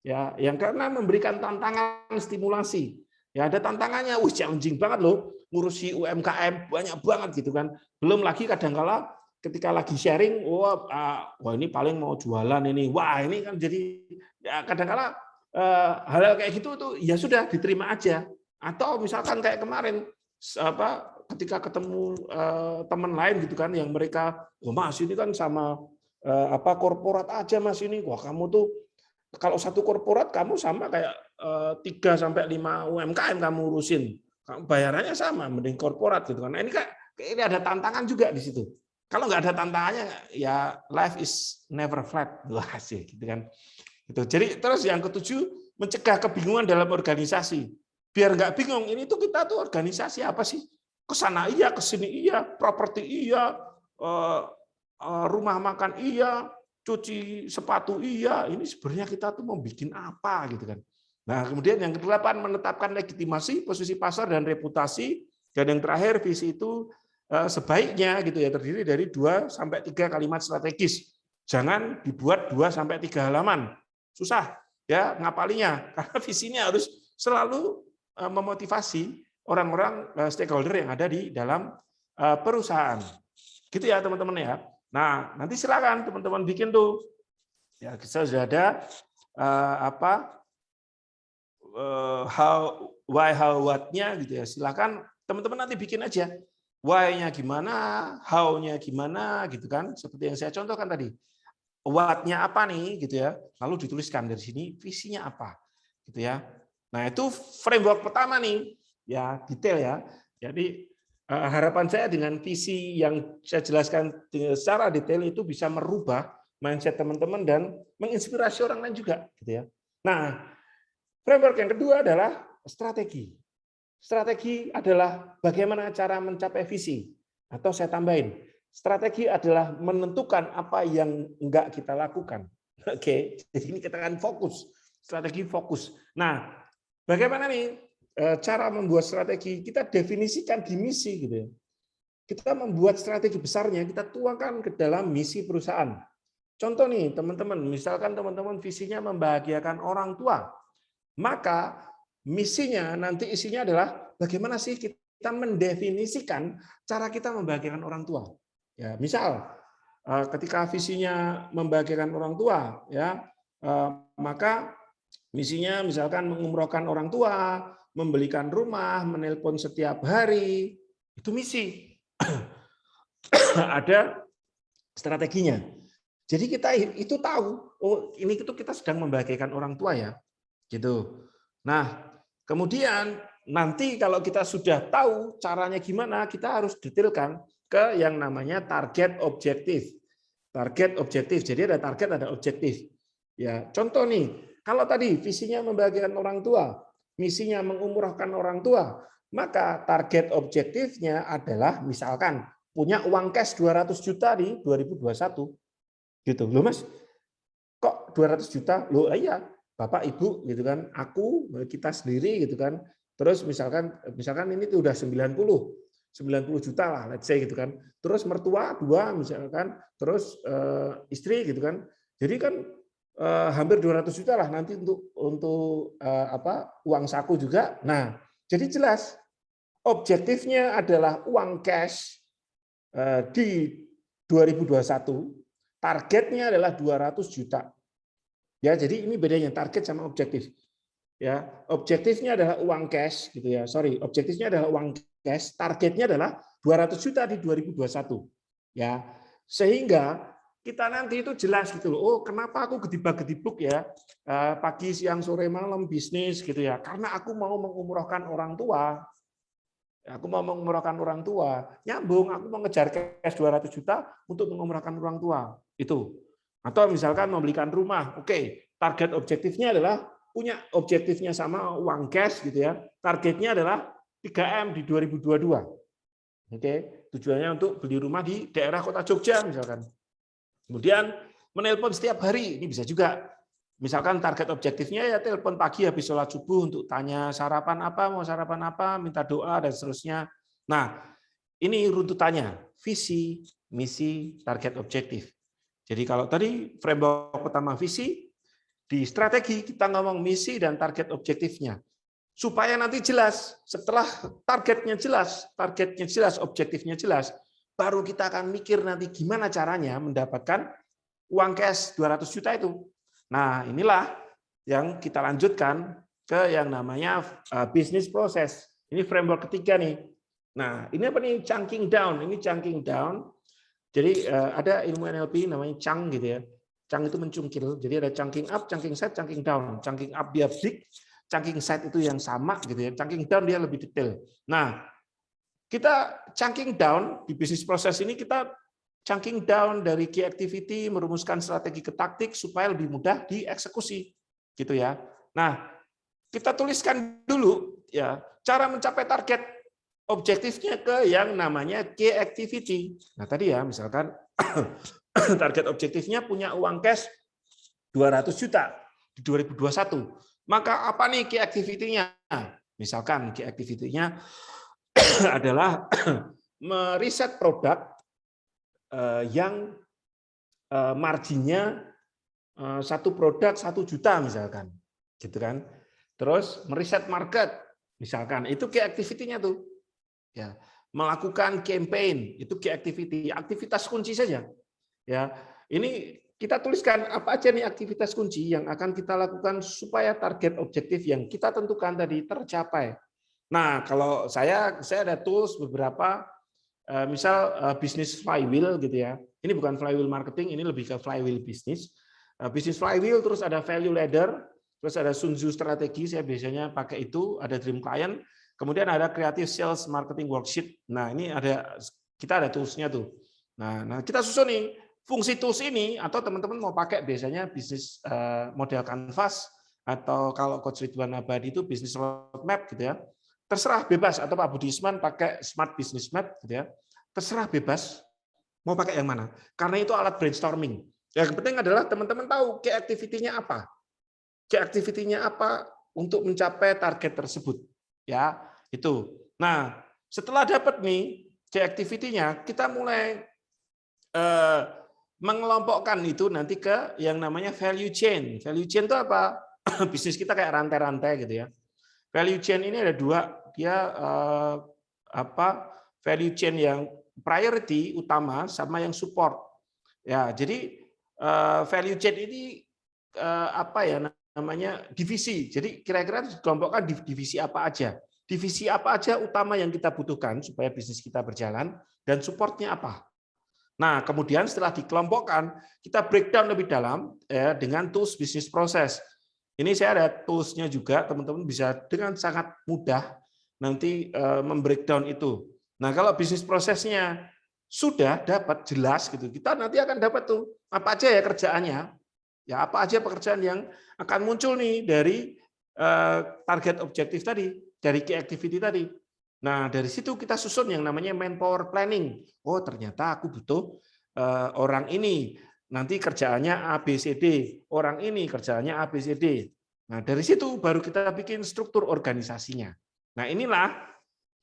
Ya, yang karena memberikan tantangan stimulasi. Ya ada tantangannya, challenging banget loh, ngurusi UMKM banyak banget gitu kan. Belum lagi kadang-kala ketika lagi sharing, wah ini paling mau jualan ini, wah ini kan jadi ya kadang-kala hal kayak gitu tuh ya sudah diterima aja. Atau misalkan kayak kemarin ketika ketemu teman lain gitu kan yang mereka, Mas ini kan sama korporat aja Mas ini, wah kamu tuh kalau satu korporat kamu sama kayak 3-5 UMKM kamu urusin, bayarannya sama, mending korporat gitu kan. Nah, ini ada tantangan juga di situ. Kalau nggak ada tantangannya, ya life is never flat, wah sih gitu kan. Gitu. Jadi terus yang ketujuh, mencegah kebingungan dalam organisasi. Biar nggak bingung, ini tuh kita tuh organisasi apa sih? Kesana iya, kesini iya, properti iya, rumah makan iya, cuci sepatu iya, ini sebenarnya kita tuh mau bikin apa gitu kan. Nah, kemudian yang ke-8 menetapkan legitimasi, posisi pasar dan reputasi, dan yang terakhir visi itu sebaiknya gitu ya terdiri dari 2-3 kalimat strategis. Jangan dibuat 2-3 halaman. Susah ya ngapalinya karena visinya harus selalu memotivasi orang-orang stakeholder yang ada di dalam perusahaan. Gitu ya, teman-teman ya. Nah, nanti silakan teman-teman bikin tuh. Ya, kita sudah ada how, why, how, what-nya gitu ya. Silakan teman-teman nanti bikin aja. Why-nya gimana, how-nya gimana gitu kan. Seperti yang saya contohkan tadi. What-nya apa nih gitu ya. Lalu dituliskan dari sini visinya apa gitu ya. Nah, itu framework pertama nih. Ya, detail ya. Jadi harapan saya dengan visi yang saya jelaskan secara detail itu bisa merubah mindset teman-teman dan menginspirasi orang lain juga gitu ya. Nah, framework yang kedua adalah strategi. Strategi adalah bagaimana cara mencapai visi. Atau saya tambahin, strategi adalah menentukan apa yang enggak kita lakukan. Oke, jadi ini kita akan fokus, strategi fokus. Nah, bagaimana nih cara membuat strategi? Kita definisikan di misi gitu ya. Kita membuat strategi besarnya, kita tuangkan ke dalam misi perusahaan. Contoh nih, teman-teman, misalkan teman-teman visinya membahagiakan orang tua, maka misinya nanti isinya adalah bagaimana sih kita mendefinisikan cara kita membahagiakan orang tua. Ya, misal ketika visinya membahagiakan orang tua, ya maka misinya misalkan mengumrohkan orang tua, membelikan rumah, menelpon setiap hari, itu misi. Ada strateginya. Jadi kita itu tahu, oh ini itu kita sedang membahagiakan orang tua ya, gitu. Nah, kemudian nanti kalau kita sudah tahu caranya gimana, kita harus detailkan ke yang namanya target objektif. Target objektif. Jadi ada target, ada objektif. Ya, contoh nih, kalau tadi visinya membahagiakan orang tua, misinya mengumrohkan orang tua, maka target objektifnya adalah misalkan punya uang cash 200 juta di 2021. Gitu. Loh Mas, kok 200 juta? Loh iya, Bapak Ibu gitu kan, aku, kita sendiri gitu kan. Terus misalkan ini tuh udah 90 juta lah, let's say gitu kan. Terus mertua 2 misalkan, terus istri gitu kan. Jadi kan hampir 200 juta lah nanti untuk uang saku juga. Nah, jadi jelas objektifnya adalah uang cash di 2021, targetnya adalah 200 juta. Ya, jadi ini bedanya target sama objektif. Ya, objektifnya adalah uang cash gitu ya. Sorry, objektifnya adalah uang cash, targetnya adalah 200 juta di 2021. Ya. Sehingga kita nanti itu jelas gitu loh. Oh, kenapa aku gedibak-gedibuk ya? Pagi, siang, sore, malam bisnis gitu ya. Karena aku mau mengumrohkan orang tua. Aku mau mengumrohkan orang tua. Nyambung, aku mau ngejar cash 200 juta untuk mengumrohkan orang tua. Itu. Atau misalkan membelikan rumah. Oke, target objektifnya adalah punya objektifnya sama uang cash gitu ya. Targetnya adalah 3M di 2022. Oke, tujuannya untuk beli rumah di daerah kota Jogja misalkan. Kemudian menelpon setiap hari, ini bisa juga. Misalkan target objektifnya ya telepon pagi habis sholat subuh untuk tanya sarapan apa, mau sarapan apa, minta doa dan seterusnya. Nah, ini runtutannya, visi, misi, target objektif. Jadi kalau tadi framework pertama visi, di strategi kita ngomong misi dan target objektifnya. Supaya nanti jelas, setelah targetnya jelas, objektifnya jelas, baru kita akan mikir nanti gimana caranya mendapatkan uang cash 200 juta itu. Nah, inilah yang kita lanjutkan ke yang namanya business process. Ini framework ketiga nih. Nah, ini apa nih? Chunking down. Ini chunking down. Jadi ada ilmu NLP namanya chunk gitu ya. Chunk itu mencungkil. Jadi ada chunking up, chunking set, chunking down. Chunking up dia big, chunking set itu yang sama gitu ya. Chunking down dia lebih detail. Nah, kita chunking down di bisnis proses ini kita chunking down dari key activity, merumuskan strategi ke taktik supaya lebih mudah dieksekusi, gitu ya. Nah, kita tuliskan dulu ya cara mencapai target objektifnya ke yang namanya key activity. Nah, tadi ya misalkan target objektifnya punya uang cash 200 juta di 2021. Maka apa nih key activity-nya? Misalkan key activity-nya adalah meriset produk yang marginnya satu produk 1 juta misalkan, gitu kan. Terus meriset market, misalkan itu key activity-nya tuh, ya melakukan campaign itu key activity, aktivitas kunci saja, ya. Ini kita tuliskan apa aja nih aktivitas kunci yang akan kita lakukan supaya target objektif yang kita tentukan tadi tercapai. Nah, kalau saya ada tools beberapa. Misal bisnis flywheel gitu ya. Ini bukan flywheel marketing, ini lebih ke flywheel bisnis. Bisnis flywheel, terus ada value ladder, terus ada Sun Tzu strategi, saya biasanya pakai itu, ada dream client, kemudian ada creative sales marketing worksheet. Nah, ini kita ada tools-nya tuh. Nah, kita susun nih fungsi tools ini, atau teman-teman mau pakai biasanya bisnis model Canvas, atau kalau Coach Ridwan Abadi itu bisnis roadmap gitu ya. Terserah bebas, atau Pak Budi Isman pakai Smart Business Map gitu ya. Terserah bebas mau pakai yang mana. Karena itu alat brainstorming. Yang penting adalah teman-teman tahu key activity-nya apa. Key activity-nya apa untuk mencapai target tersebut. Ya, itu. Nah, setelah dapat nih key activity-nya, kita mulai mengelompokkan itu nanti ke yang namanya value chain. Value chain itu apa? Bisnis kita kayak rantai-rantai gitu ya. Value chain ini ada dua, dia value chain yang priority utama sama yang support. Ya, jadi value chain ini namanya divisi. Jadi kira-kira dikelompokkan divisi apa aja. Divisi apa aja utama yang kita butuhkan supaya bisnis kita berjalan dan supportnya apa. Nah, kemudian setelah dikelompokkan, kita breakdown lebih dalam dengan tools bisnis proses. Ini saya ada tools-nya juga, teman-teman bisa dengan sangat mudah nanti membreakdown itu. Nah, kalau bisnis prosesnya sudah dapat jelas gitu, kita nanti akan dapat tuh apa aja ya kerjaannya, ya apa aja pekerjaan yang akan muncul nih dari target objektif tadi, dari key activity tadi. Nah, dari situ kita susun yang namanya manpower planning. Oh, ternyata aku butuh orang ini. Nanti kerjaannya A, B, C, D. Orang ini kerjaannya A, B, C, D. Nah, dari situ baru kita bikin struktur organisasinya. Nah, inilah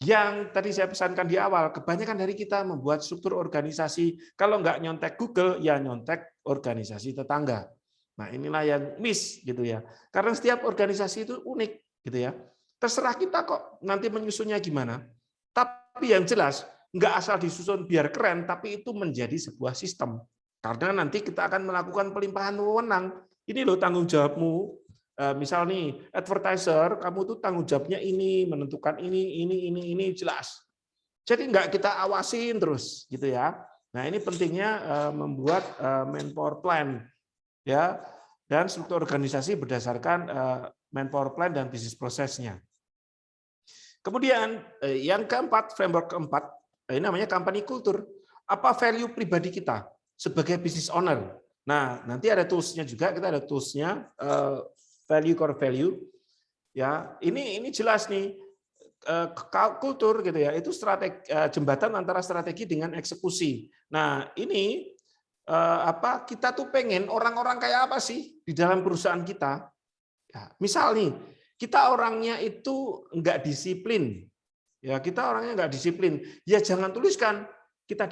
yang tadi saya pesankan di awal. Kebanyakan dari kita membuat struktur organisasi. Kalau nggak nyontek Google, ya nyontek organisasi tetangga. Nah, inilah yang miss gitu ya. Karena setiap organisasi itu unik gitu ya. Terserah kita kok nanti menyusunnya gimana. Tapi yang jelas, nggak asal disusun biar keren, tapi itu menjadi sebuah sistem. Karena nanti kita akan melakukan pelimpahan wewenang. Ini loh tanggung jawabmu. Misal nih, advertiser, kamu tuh tanggung jawabnya ini, menentukan ini, jelas. Jadi nggak kita awasin terus, gitu ya. Nah ini pentingnya membuat manpower plan, ya, dan struktur organisasi berdasarkan manpower plan dan bisnis prosesnya. Kemudian yang keempat, framework keempat, ini namanya company culture. Apa value pribadi kita sebagai business owner? Nah, nanti ada tools-nya juga, kita ada tools-nya value core value. Ya, ini jelas nih kultur gitu ya, itu strategi jembatan antara strategi dengan eksekusi. Nah, ini kita tuh pengen orang-orang kayak apa sih di dalam perusahaan kita? Ya, misal nih, kita orangnya itu enggak disiplin. Ya, kita orangnya enggak disiplin. Ya jangan tuliskan kita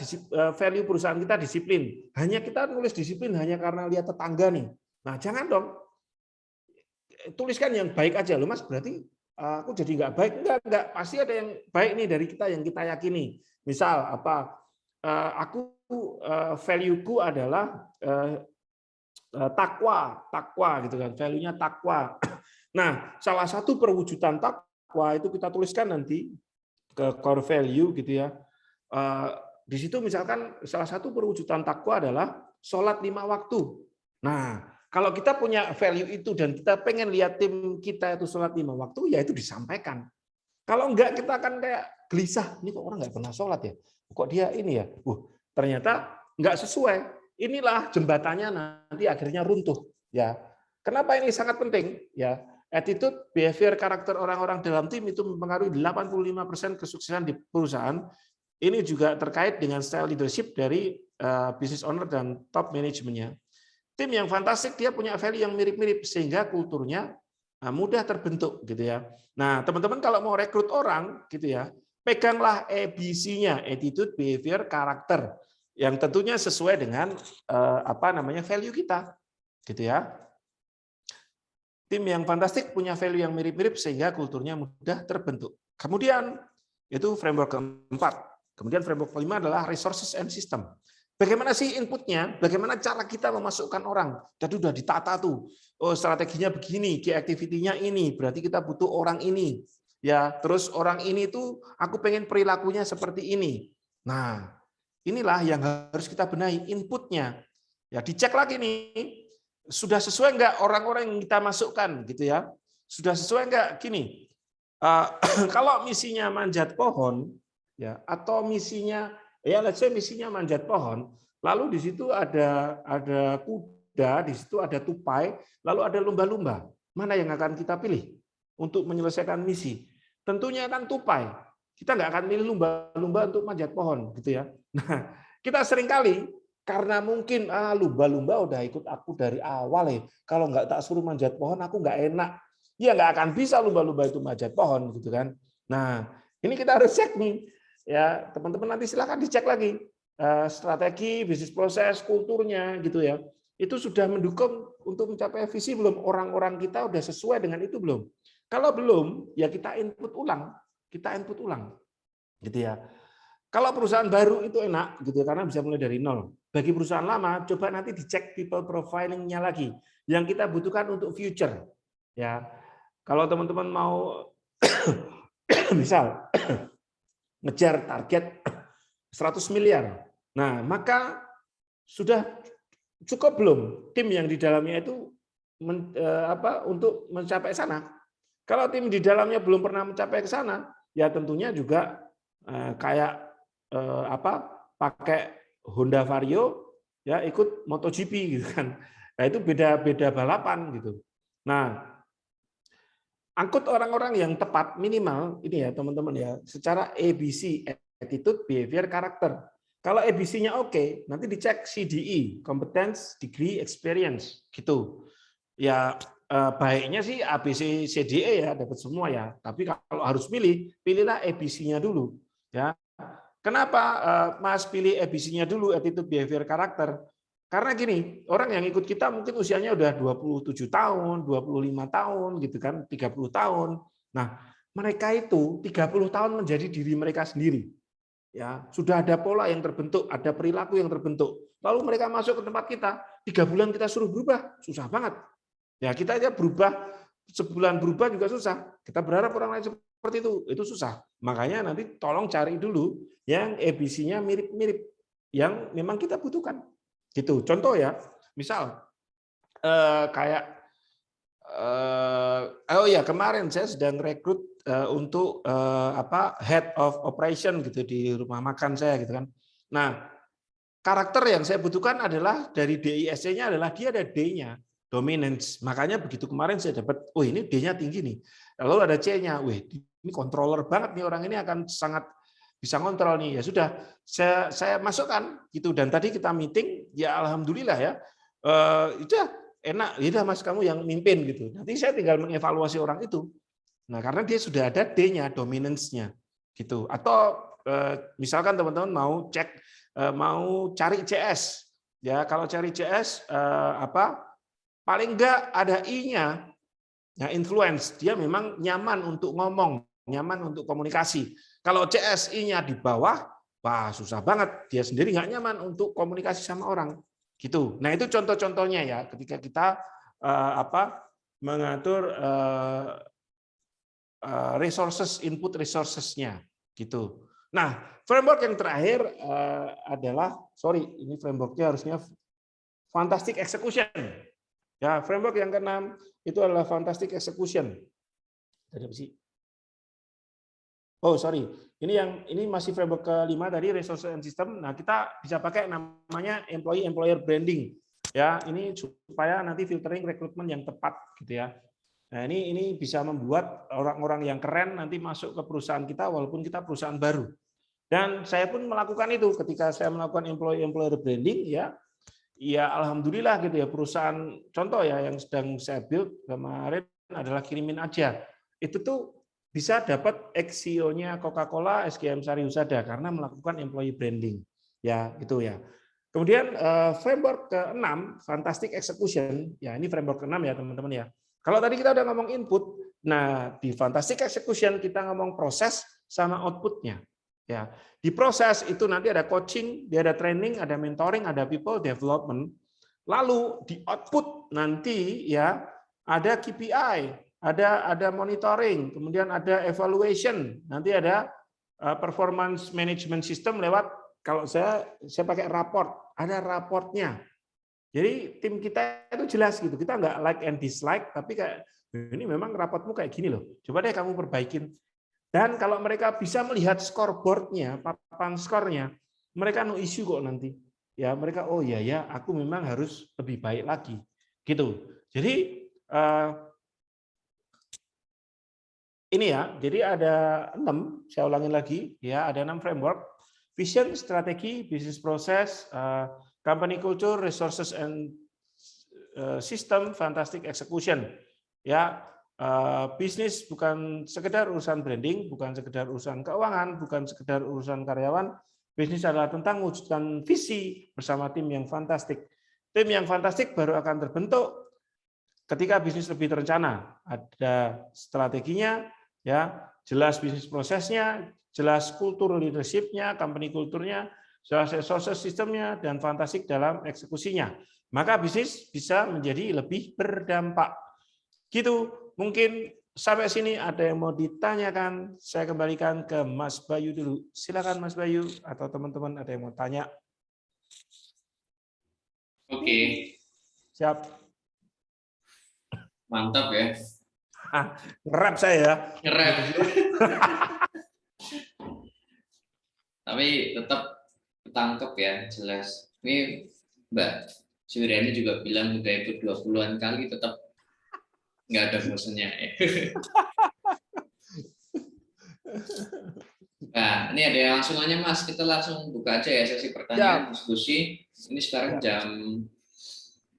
value perusahaan kita disiplin. Hanya kita nulis disiplin hanya karena lihat tetangga nih. Nah, jangan dong. Tuliskan yang baik aja loh, Mas. Berarti aku jadi enggak baik. Enggak, pasti ada yang baik nih dari kita yang kita yakini. Misal apa? Aku value-ku adalah takwa gitu kan. Value-nya takwa. Nah, salah satu perwujudan takwa itu kita tuliskan nanti ke core value gitu ya. Di situ misalkan salah satu perwujudan takwa adalah sholat 5 waktu. Nah, kalau kita punya value itu dan kita pengen lihat tim kita itu sholat 5 waktu, ya itu disampaikan. Kalau enggak kita akan kayak gelisah, ini kok orang nggak pernah sholat ya? Kok dia ini ya? Ternyata nggak sesuai. Inilah jembatannya nanti akhirnya runtuh. Ya, kenapa ini sangat penting? Ya, attitude, behavior, karakter orang-orang dalam tim itu mempengaruhi 85% kesuksesan di perusahaan. Ini juga terkait dengan style leadership dari business owner dan top manajemennya. Tim yang fantastik dia punya value yang mirip-mirip sehingga kulturnya mudah terbentuk gitu ya. Nah, teman-teman kalau mau rekrut orang gitu ya, peganglah ABC-nya, attitude, behavior, karakter yang tentunya sesuai dengan value kita gitu ya. Tim yang fantastik punya value yang mirip-mirip sehingga kulturnya mudah terbentuk. Kemudian itu framework keempat. Kemudian framework kelima adalah resources and system. Bagaimana sih inputnya? Bagaimana cara kita memasukkan orang? Tadi udah ditata tuh. Oh, strateginya begini, key activity-nya ini. Berarti kita butuh orang ini. Ya, terus orang ini tuh aku pengen perilakunya seperti ini. Nah, inilah yang harus kita benahi inputnya. Ya, dicek lagi nih. Sudah sesuai enggak orang-orang yang kita masukkan gitu ya? Sudah sesuai enggak gini? Kalau misinya manjat pohon ya atau misinya misinya manjat pohon, lalu di situ ada kuda, di situ ada tupai, lalu ada lumba-lumba. Mana yang akan kita pilih untuk menyelesaikan misi? Tentunya akan tupai. Kita nggak akan pilih lumba-lumba untuk manjat pohon gitu ya. Nah, kita seringkali karena mungkin lumba-lumba udah ikut aku dari awal ya. Kalau nggak tak suruh manjat pohon aku nggak enak. Ya nggak akan bisa lumba-lumba itu manjat pohon gitu kan. Nah, ini kita harus cek nih. Ya, teman-teman nanti silakan dicek lagi strategi, bisnis proses, kulturnya gitu ya. Itu sudah mendukung untuk mencapai visi belum? Orang-orang kita udah sesuai dengan itu belum? Kalau belum, ya kita input ulang. Kita input ulang. Gitu ya. Kalau perusahaan baru itu enak gitu ya, karena bisa mulai dari nol. Bagi perusahaan lama, coba nanti dicek people profiling-nya lagi. Yang kita butuhkan untuk future. Ya, kalau teman-teman mau misal ngejar target 100 miliar. Nah, maka sudah cukup belum tim yang di dalamnya itu untuk mencapai sana? Kalau tim di dalamnya belum pernah mencapai ke sana, ya tentunya juga kayak pakai Honda Vario ya ikut MotoGP gitu kan. Nah, itu beda balapan gitu. Nah, angkut orang-orang yang tepat minimal ini ya teman-teman ya, secara ABC, attitude, behavior, karakter. Kalau ABC-nya oke, nanti dicek CDE, competence, degree, experience gitu. Ya baiknya sih ABC, CDE ya dapat semua ya. Tapi kalau harus pilihlah ABC-nya dulu ya. Kenapa Mas pilih ABC-nya dulu, attitude, behavior, karakter? Karena gini, orang yang ikut kita mungkin usianya udah 27 tahun, 25 tahun gitu kan, 30 tahun. Nah, mereka itu 30 tahun menjadi diri mereka sendiri. Ya, sudah ada pola yang terbentuk, ada perilaku yang terbentuk. Lalu mereka masuk ke tempat kita, 3 bulan kita suruh berubah, susah banget. Ya, kita aja berubah, sebulan berubah juga susah. Kita berharap orang lain seperti itu susah. Makanya nanti tolong cari dulu yang ABC-nya mirip-mirip, yang memang kita butuhkan. Gitu. Contoh ya, misal kayak kemarin saya sedang rekrut untuk head of operation gitu di rumah makan saya gitu kan. Nah, karakter yang saya butuhkan adalah dari DISC-nya adalah dia ada D-nya, dominance. Makanya begitu kemarin saya dapat, ini D-nya tinggi nih. Lalu ada C-nya, ini controller banget nih orang ini akan sangat bisa kontrol nih. Ya sudah, saya masukkan gitu. Dan tadi kita meeting, ya alhamdulillah ya, udah enak, ya Mas kamu yang mimpin gitu. Nanti saya tinggal mengevaluasi orang itu. Nah, karena dia sudah ada D-nya, dominance-nya gitu. Atau misalkan teman-teman mau cek mau cari CS, ya kalau cari CS paling enggak ada I-nya, ya influence, dia memang nyaman untuk ngomong, nyaman untuk komunikasi. Kalau CS I-nya di bawah, wah susah banget, dia sendiri nggak nyaman untuk komunikasi sama orang, gitu. Nah itu contoh-contohnya ya, ketika kita mengatur resources, input resources-nya, gitu. Nah, framework yang terakhir adalah, ini frameworknya harusnya fantastic execution. Ya, framework yang keenam itu adalah fantastic execution. Tadi apa sih? Ini masih framework kelima tadi resource and system. Nah, kita bisa pakai namanya employee employer branding. Ya, ini supaya nanti filtering rekrutmen yang tepat gitu ya. Nah, ini bisa membuat orang-orang yang keren nanti masuk ke perusahaan kita walaupun kita perusahaan baru. Dan saya pun melakukan itu ketika saya melakukan employee employer branding ya alhamdulillah gitu ya, perusahaan contoh ya yang sedang saya build kemarin adalah Kirimin Aja. Itu tuh bisa dapat ex-CEO-nya Coca-Cola, SGM Sari Husada karena melakukan employee branding. Ya, itu ya. Kemudian framework ke-6 fantastic execution. Ya, ini framework ke-6 ya, teman-teman ya. Kalau tadi kita udah ngomong input, nah di fantastic execution kita ngomong proses sama output-nya. Ya, di proses itu nanti ada coaching, dia ada training, ada mentoring, ada people development. Lalu di output nanti ya ada KPI, ada monitoring, kemudian ada evaluation, nanti ada performance management system lewat kalau saya pakai raport, ada raportnya. Jadi tim kita itu jelas gitu, kita nggak like and dislike, tapi kayak ini memang rapotmu kayak gini loh, coba deh kamu perbaikin. Dan kalau mereka bisa melihat scoreboard-nya, papan skornya, mereka no issue kok nanti. Ya mereka oh ya aku memang harus lebih baik lagi, gitu. Jadi ini ya, jadi ada 6, saya ulangin lagi ya, ada 6 framework: vision, strategi, bisnis proses, company culture, resources and system, fantastic execution. Ya, bisnis bukan sekedar urusan branding, bukan sekedar urusan keuangan, bukan sekedar urusan karyawan. Bisnis adalah tentang mewujudkan visi bersama tim yang fantastik. Tim yang fantastik baru akan terbentuk ketika bisnis lebih terencana. Ada strateginya, ya, jelas bisnis prosesnya, jelas kultur leadership-nya, company kulturnya, jelas resources sistemnya, dan fantastik dalam eksekusinya. Maka bisnis bisa menjadi lebih berdampak. Gitu, mungkin sampai sini ada yang mau ditanyakan, saya kembalikan ke Mas Bayu dulu. Silakan Mas Bayu, atau teman-teman ada yang mau tanya. Oke, Siap. mantap ya. Ngerap saya ya. Ngerap. Tapi tetap ketangkep ya, jelas. Ini Mbak Suryani juga bilang udah ikut 20-an kali, tetap nggak ada bosannya. Nah, ini ada yang langsung nanya Mas, kita langsung buka aja ya sesi pertanyaan diskusi. Ini sekarang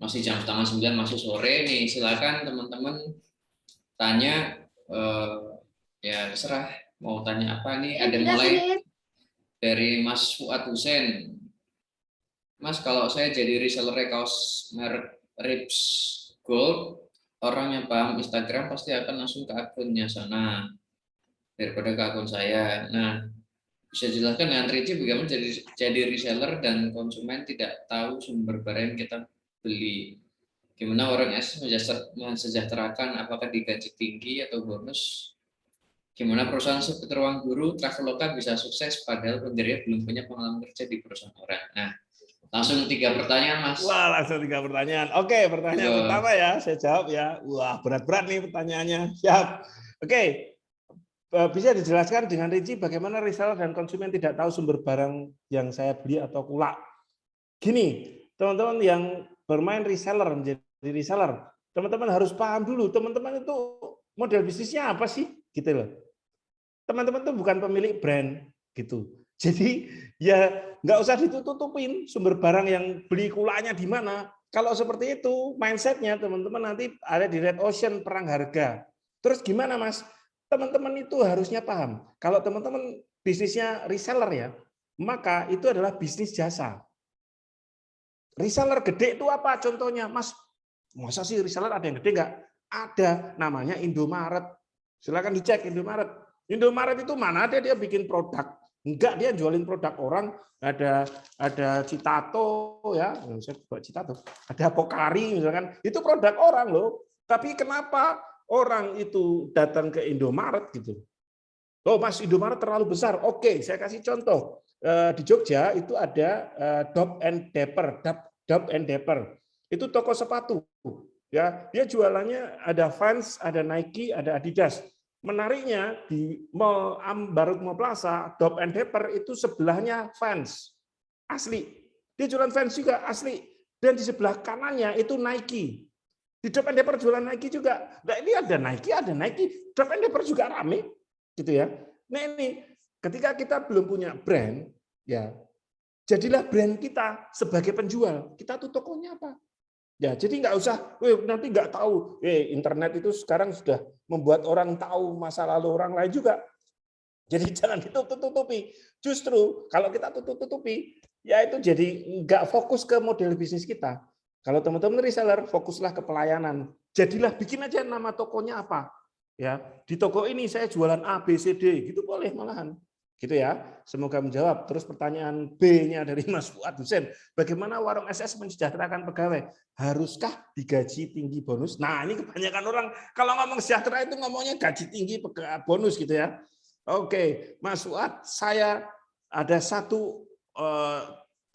masih jam 8:30, masih sore nih. Silakan teman-teman tanya, ya terserah mau tanya apa nih. Ada mulai dari Mas Fuad Hussein. Mas, kalau saya jadi reseller kaos merek Rips Gold, orang yang paham Instagram pasti akan langsung ke akunnya sana daripada ke akun saya. Nah, bisa jelaskan dengan rinci bagaimana jadi reseller dan konsumen tidak tahu sumber barang yang kita beli. Gimana orang S mensejahterakan, apakah digaji tinggi atau bonus? Gimana perusahaan seperti Ruang Guru, Traveloka bisa sukses padahal pendirinya belum punya pengalaman kerja di perusahaan orang. Nah, langsung 3 pertanyaan, Mas. Wah, langsung 3 pertanyaan. Oke, pertanyaan pertama ya, saya jawab ya. Wah, berat-berat nih pertanyaannya. Siap. Oke, bisa dijelaskan dengan rinci bagaimana reseller dan konsumen tidak tahu sumber barang yang saya beli atau kulak. Gini, teman-teman yang bermain reseller, menjadi reseller, teman-teman harus paham dulu, teman-teman itu model bisnisnya apa sih? Gitu loh. Teman-teman itu bukan pemilik brand, gitu. Jadi ya nggak usah ditutupin sumber barang yang beli kulaknya di mana. Kalau seperti itu mindsetnya teman-teman nanti ada di red ocean perang harga. Terus gimana Mas? Teman-teman itu harusnya paham. Kalau teman-teman bisnisnya reseller ya, maka itu adalah bisnis jasa. Reseller gede itu apa contohnya Mas? Masa sih reseller ada yang gede nggak? Ada, namanya Indomaret. Silakan dicek Indomaret. Indomaret itu mana ada dia bikin produk. Enggak, dia jualin produk orang, ada Citato ya, saya buat Citato, ada Pokari misalkan, itu produk orang loh. Tapi kenapa orang itu datang ke Indomaret gitu? Oh Mas, Indomaret terlalu besar. Oke, saya kasih contoh. Di Jogja itu ada Dop and Dapper. Itu toko sepatu. Ya, dia jualannya ada Vans, ada Nike, ada Adidas. Menariknya di Mall Barut Mall Plaza, Dop and Dapper itu sebelahnya Vans. Asli. Dia jualan Vans juga asli. Dan di sebelah kanannya itu Nike. Di Dop and Dapper jualan Nike juga. Nah, ini ada Nike. Dop and Dapper juga rame. Gitu ya. Nah, ini ketika kita belum punya brand, ya jadilah brand kita sebagai penjual. Kita tuh tokonya apa? Ya, jadi nggak usah, nanti nggak tahu. Internet itu sekarang sudah membuat orang tahu masa lalu orang lain juga. Jadi jangan ditutup-tutupi. Justru kalau kita tutup-tutupi, ya itu jadi nggak fokus ke model bisnis kita. Kalau teman-teman reseller, fokuslah ke pelayanan. Jadilah bikin aja nama tokonya apa. Ya, di toko ini saya jualan A, B, C, D, gitu boleh malahan. Gitu ya. Semoga menjawab. Terus pertanyaan B-nya dari Mas Fuad Hussein, bagaimana warung SS mensejahterakan pegawai? Haruskah digaji tinggi bonus? Nah, ini kebanyakan orang kalau ngomong sejahtera itu ngomongnya gaji tinggi bonus gitu ya. Oke, Mas Fuad, saya ada satu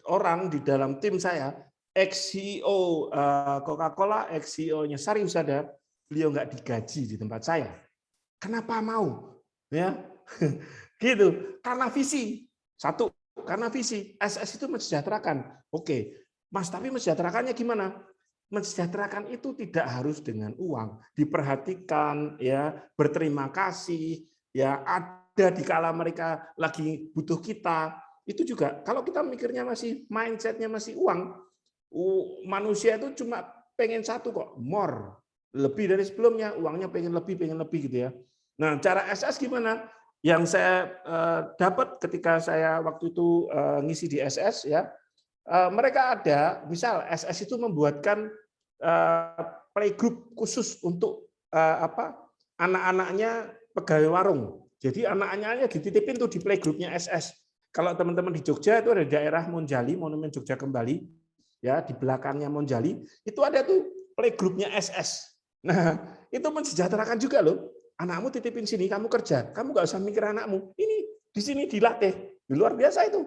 orang di dalam tim saya, ex-CEO Coca-Cola, ex-CEO-nya Sari Husada, beliau nggak digaji di tempat saya. Kenapa mau? Ya. Gitu, karena visi. Satu, karena visi. SS itu mensejahterakan. Oke, Mas, tapi mensejahterakannya gimana? Mensejahterakan itu tidak harus dengan uang. Diperhatikan, ya, berterima kasih, ya, ada di kala mereka lagi butuh kita. Itu juga, kalau kita mikirnya masih mindsetnya masih uang, Manusia itu cuma pengen satu kok, more, lebih dari sebelumnya, uangnya pengen lebih gitu ya. Nah, cara SS gimana? Yang saya dapat ketika saya waktu itu ngisi di SS ya, mereka ada, misal SS itu membuatkan playgroup khusus untuk anak-anaknya pegawai warung. Jadi anak-anaknya dititipin tuh di playgroupnya SS. Kalau teman-teman di Jogja itu ada daerah Monjali, Monumen Jogja Kembali, ya di belakangnya Monjali, itu ada tuh playgroupnya SS. Nah, itu mensejahterakan juga loh. Anakmu titipin sini, kamu kerja, kamu nggak usah mikir anakmu. Ini di sini dilatih, luar biasa itu.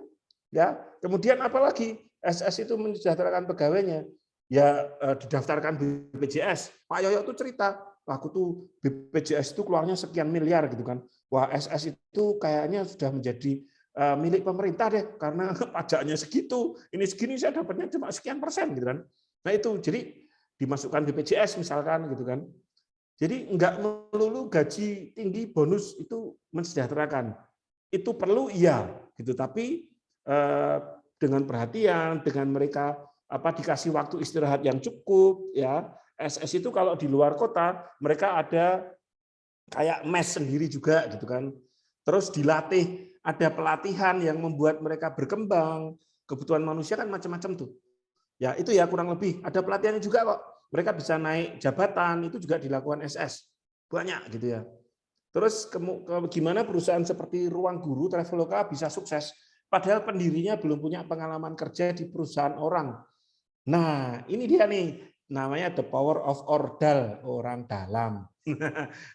Ya, kemudian apalagi SS itu mensejahterakan pegawainya. Ya didaftarkan BPJS. Pak Yoyo tuh cerita, aku tuh BPJS itu keluarnya sekian miliar gitu kan. Wah, SS itu kayaknya sudah menjadi milik pemerintah deh karena pajaknya segitu. Ini segini saya dapatnya cuma sekian persen gitu kan. Nah itu jadi dimasukkan BPJS misalkan gitu kan. Jadi enggak melulu gaji tinggi bonus itu mensejahterakan. Itu perlu iya gitu, tapi dengan perhatian, dengan mereka dikasih waktu istirahat yang cukup ya. SS itu kalau di luar kota mereka ada kayak mes sendiri juga gitu kan. Terus dilatih, ada pelatihan yang membuat mereka berkembang. Kebutuhan manusia kan macam-macam tuh. Ya itu ya kurang lebih. Ada pelatihannya juga kok. Mereka bisa naik jabatan, itu juga dilakukan SS. Banyak gitu ya. Terus gimana perusahaan seperti Ruang Guru, Traveloka bisa sukses, padahal pendirinya belum punya pengalaman kerja di perusahaan orang. Nah, ini dia nih, namanya the power of ordal, orang dalam.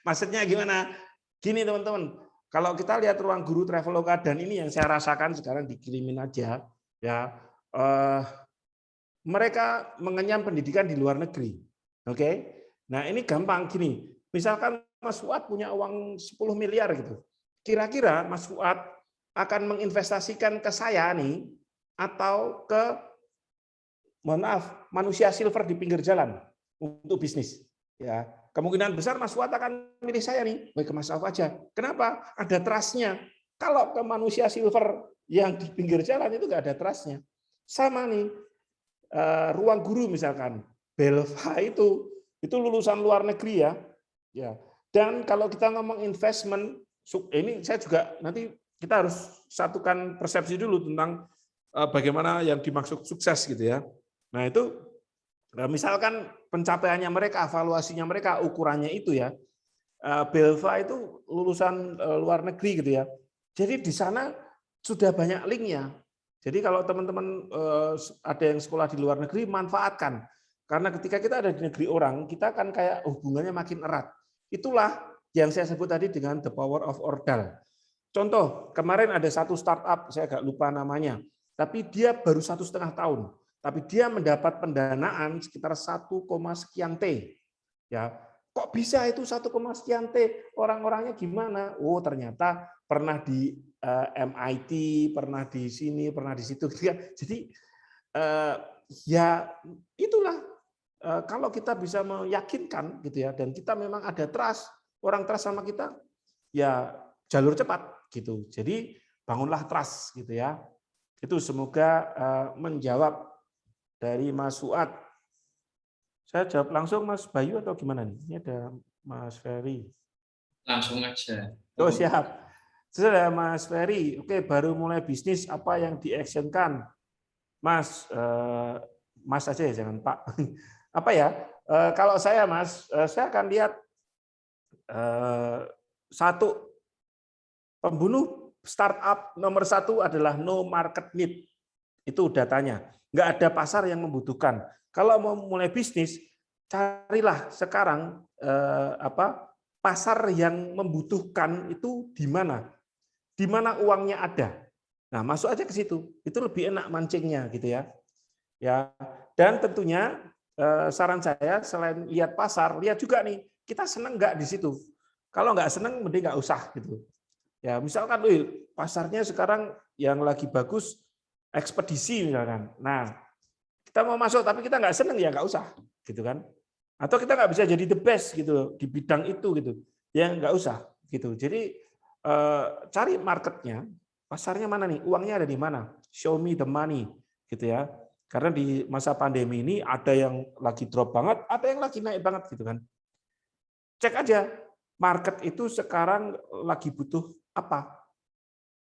Maksudnya gimana? Gini teman-teman, kalau kita lihat Ruang Guru, Traveloka, dan ini yang saya rasakan sekarang dikirimin aja, ya mereka mengenyam pendidikan di luar negeri. Oke, nah ini gampang gini. Misalkan Mas Fuad punya uang 10 miliar gitu. Kira-kira Mas Fuad akan menginvestasikan ke saya nih atau ke manusia silver di pinggir jalan untuk bisnis. Ya, kemungkinan besar Mas Fuad akan milih saya nih, ke Mas Auf aja. Kenapa? Ada trust-nya. Kalau ke manusia silver yang di pinggir jalan itu nggak ada trust-nya. Sama nih, Ruang Guru misalkan, Belva itu lulusan luar negeri ya. Ya. Dan kalau kita ngomong investment, ini saya juga nanti kita harus satukan persepsi dulu tentang bagaimana yang dimaksud sukses gitu ya. Nah itu misalkan pencapaiannya mereka, evaluasinya mereka, ukurannya itu ya. Belva itu lulusan luar negeri gitu ya. Jadi di sana sudah banyak linknya. Jadi kalau teman-teman ada yang sekolah di luar negeri, manfaatkan. Karena ketika kita ada di negeri orang, kita akan kayak hubungannya makin erat. Itulah yang saya sebut tadi dengan the power of ordal. Contoh, kemarin ada satu startup, saya agak lupa namanya, tapi dia baru 1,5 tahun. Tapi dia mendapat pendanaan sekitar 1, sekian T. Ya, kok bisa itu 1, sekian T? Orang-orangnya gimana? Oh, ternyata pernah di MIT, pernah di sini, pernah di situ. Jadi ya itulah kalau kita bisa meyakinkan gitu ya, dan kita memang ada trust, orang trust sama kita, ya jalur cepat gitu. Jadi bangunlah trust gitu ya. Itu semoga menjawab dari Mas Fuad. Saya jawab langsung Mas Bayu atau gimana nih? Ini ada Mas Ferry. Langsung aja. Oh siap. Sudah Mas Ferry. Oke, baru mulai bisnis, apa yang di-actionkan? Mas, Mas aja ya, jangan Pak. Apa ya? Kalau saya Mas, saya akan lihat satu, pembunuh startup nomor 1 adalah no market need. Itu datanya. Nggak ada pasar yang membutuhkan. Kalau mau mulai bisnis, carilah sekarang pasar yang membutuhkan itu di mana? Di mana uangnya ada. Nah, masuk aja ke situ. Itu lebih enak mancingnya gitu ya. Ya. Dan tentunya saran saya selain lihat pasar, lihat juga nih, kita senang nggak di situ. Kalau nggak senang, mending nggak usah gitu. Ya, misalkan pasarnya sekarang yang lagi bagus ekspedisi misalkan. Nah, kita mau masuk tapi kita nggak senang ya nggak usah gitu kan. Atau kita nggak bisa jadi the best gitu di bidang itu gitu. Ya nggak usah gitu. Jadi cari marketnya, pasarnya mana nih, uangnya ada di mana, show me the money gitu ya. Karena di masa pandemi ini ada yang lagi drop banget, ada yang lagi naik banget gitu kan. Cek aja market itu sekarang lagi butuh apa?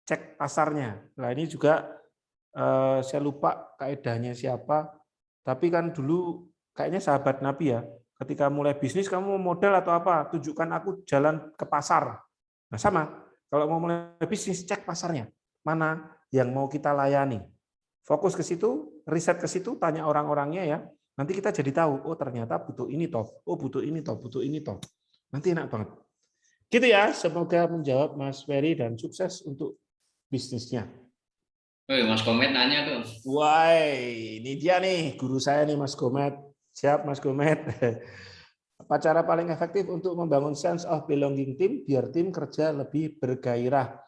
Cek pasarnya. Nah, ini juga saya lupa kaedahnya siapa, tapi kan dulu kayaknya sahabat Nabi ya, ketika mulai bisnis kamu mau modal atau apa, tunjukkan aku jalan ke pasar. Nah sama, kalau mau mulai bisnis cek pasarnya, mana yang mau kita layani. Fokus ke situ, riset ke situ, tanya orang-orangnya ya, nanti kita jadi tahu, oh ternyata butuh ini toh, oh butuh ini toh, butuh ini toh. Nanti enak banget. Gitu ya, semoga menjawab Mas Ferry dan sukses untuk bisnisnya. Mas Komet nanya tuh. Wah, ini dia nih guru saya nih Mas Gomet. Siap Mas Gomet. Apa cara paling efektif untuk membangun sense of belonging tim biar tim kerja lebih bergairah?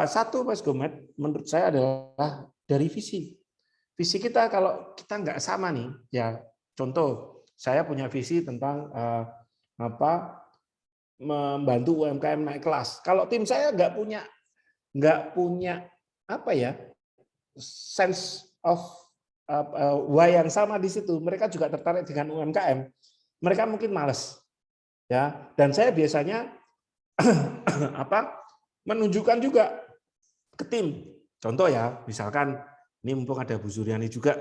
Satu Mas Gomet, menurut saya adalah dari visi. Visi kita kalau kita nggak sama nih, ya contoh saya punya visi tentang membantu UMKM naik kelas. Kalau tim saya nggak punya apa ya, sense of why yang sama di situ, mereka juga tertarik dengan UMKM, mereka mungkin malas ya. Dan saya biasanya menunjukkan juga ke tim. Contoh ya, misalkan ini mumpung ada Bu Suryani juga,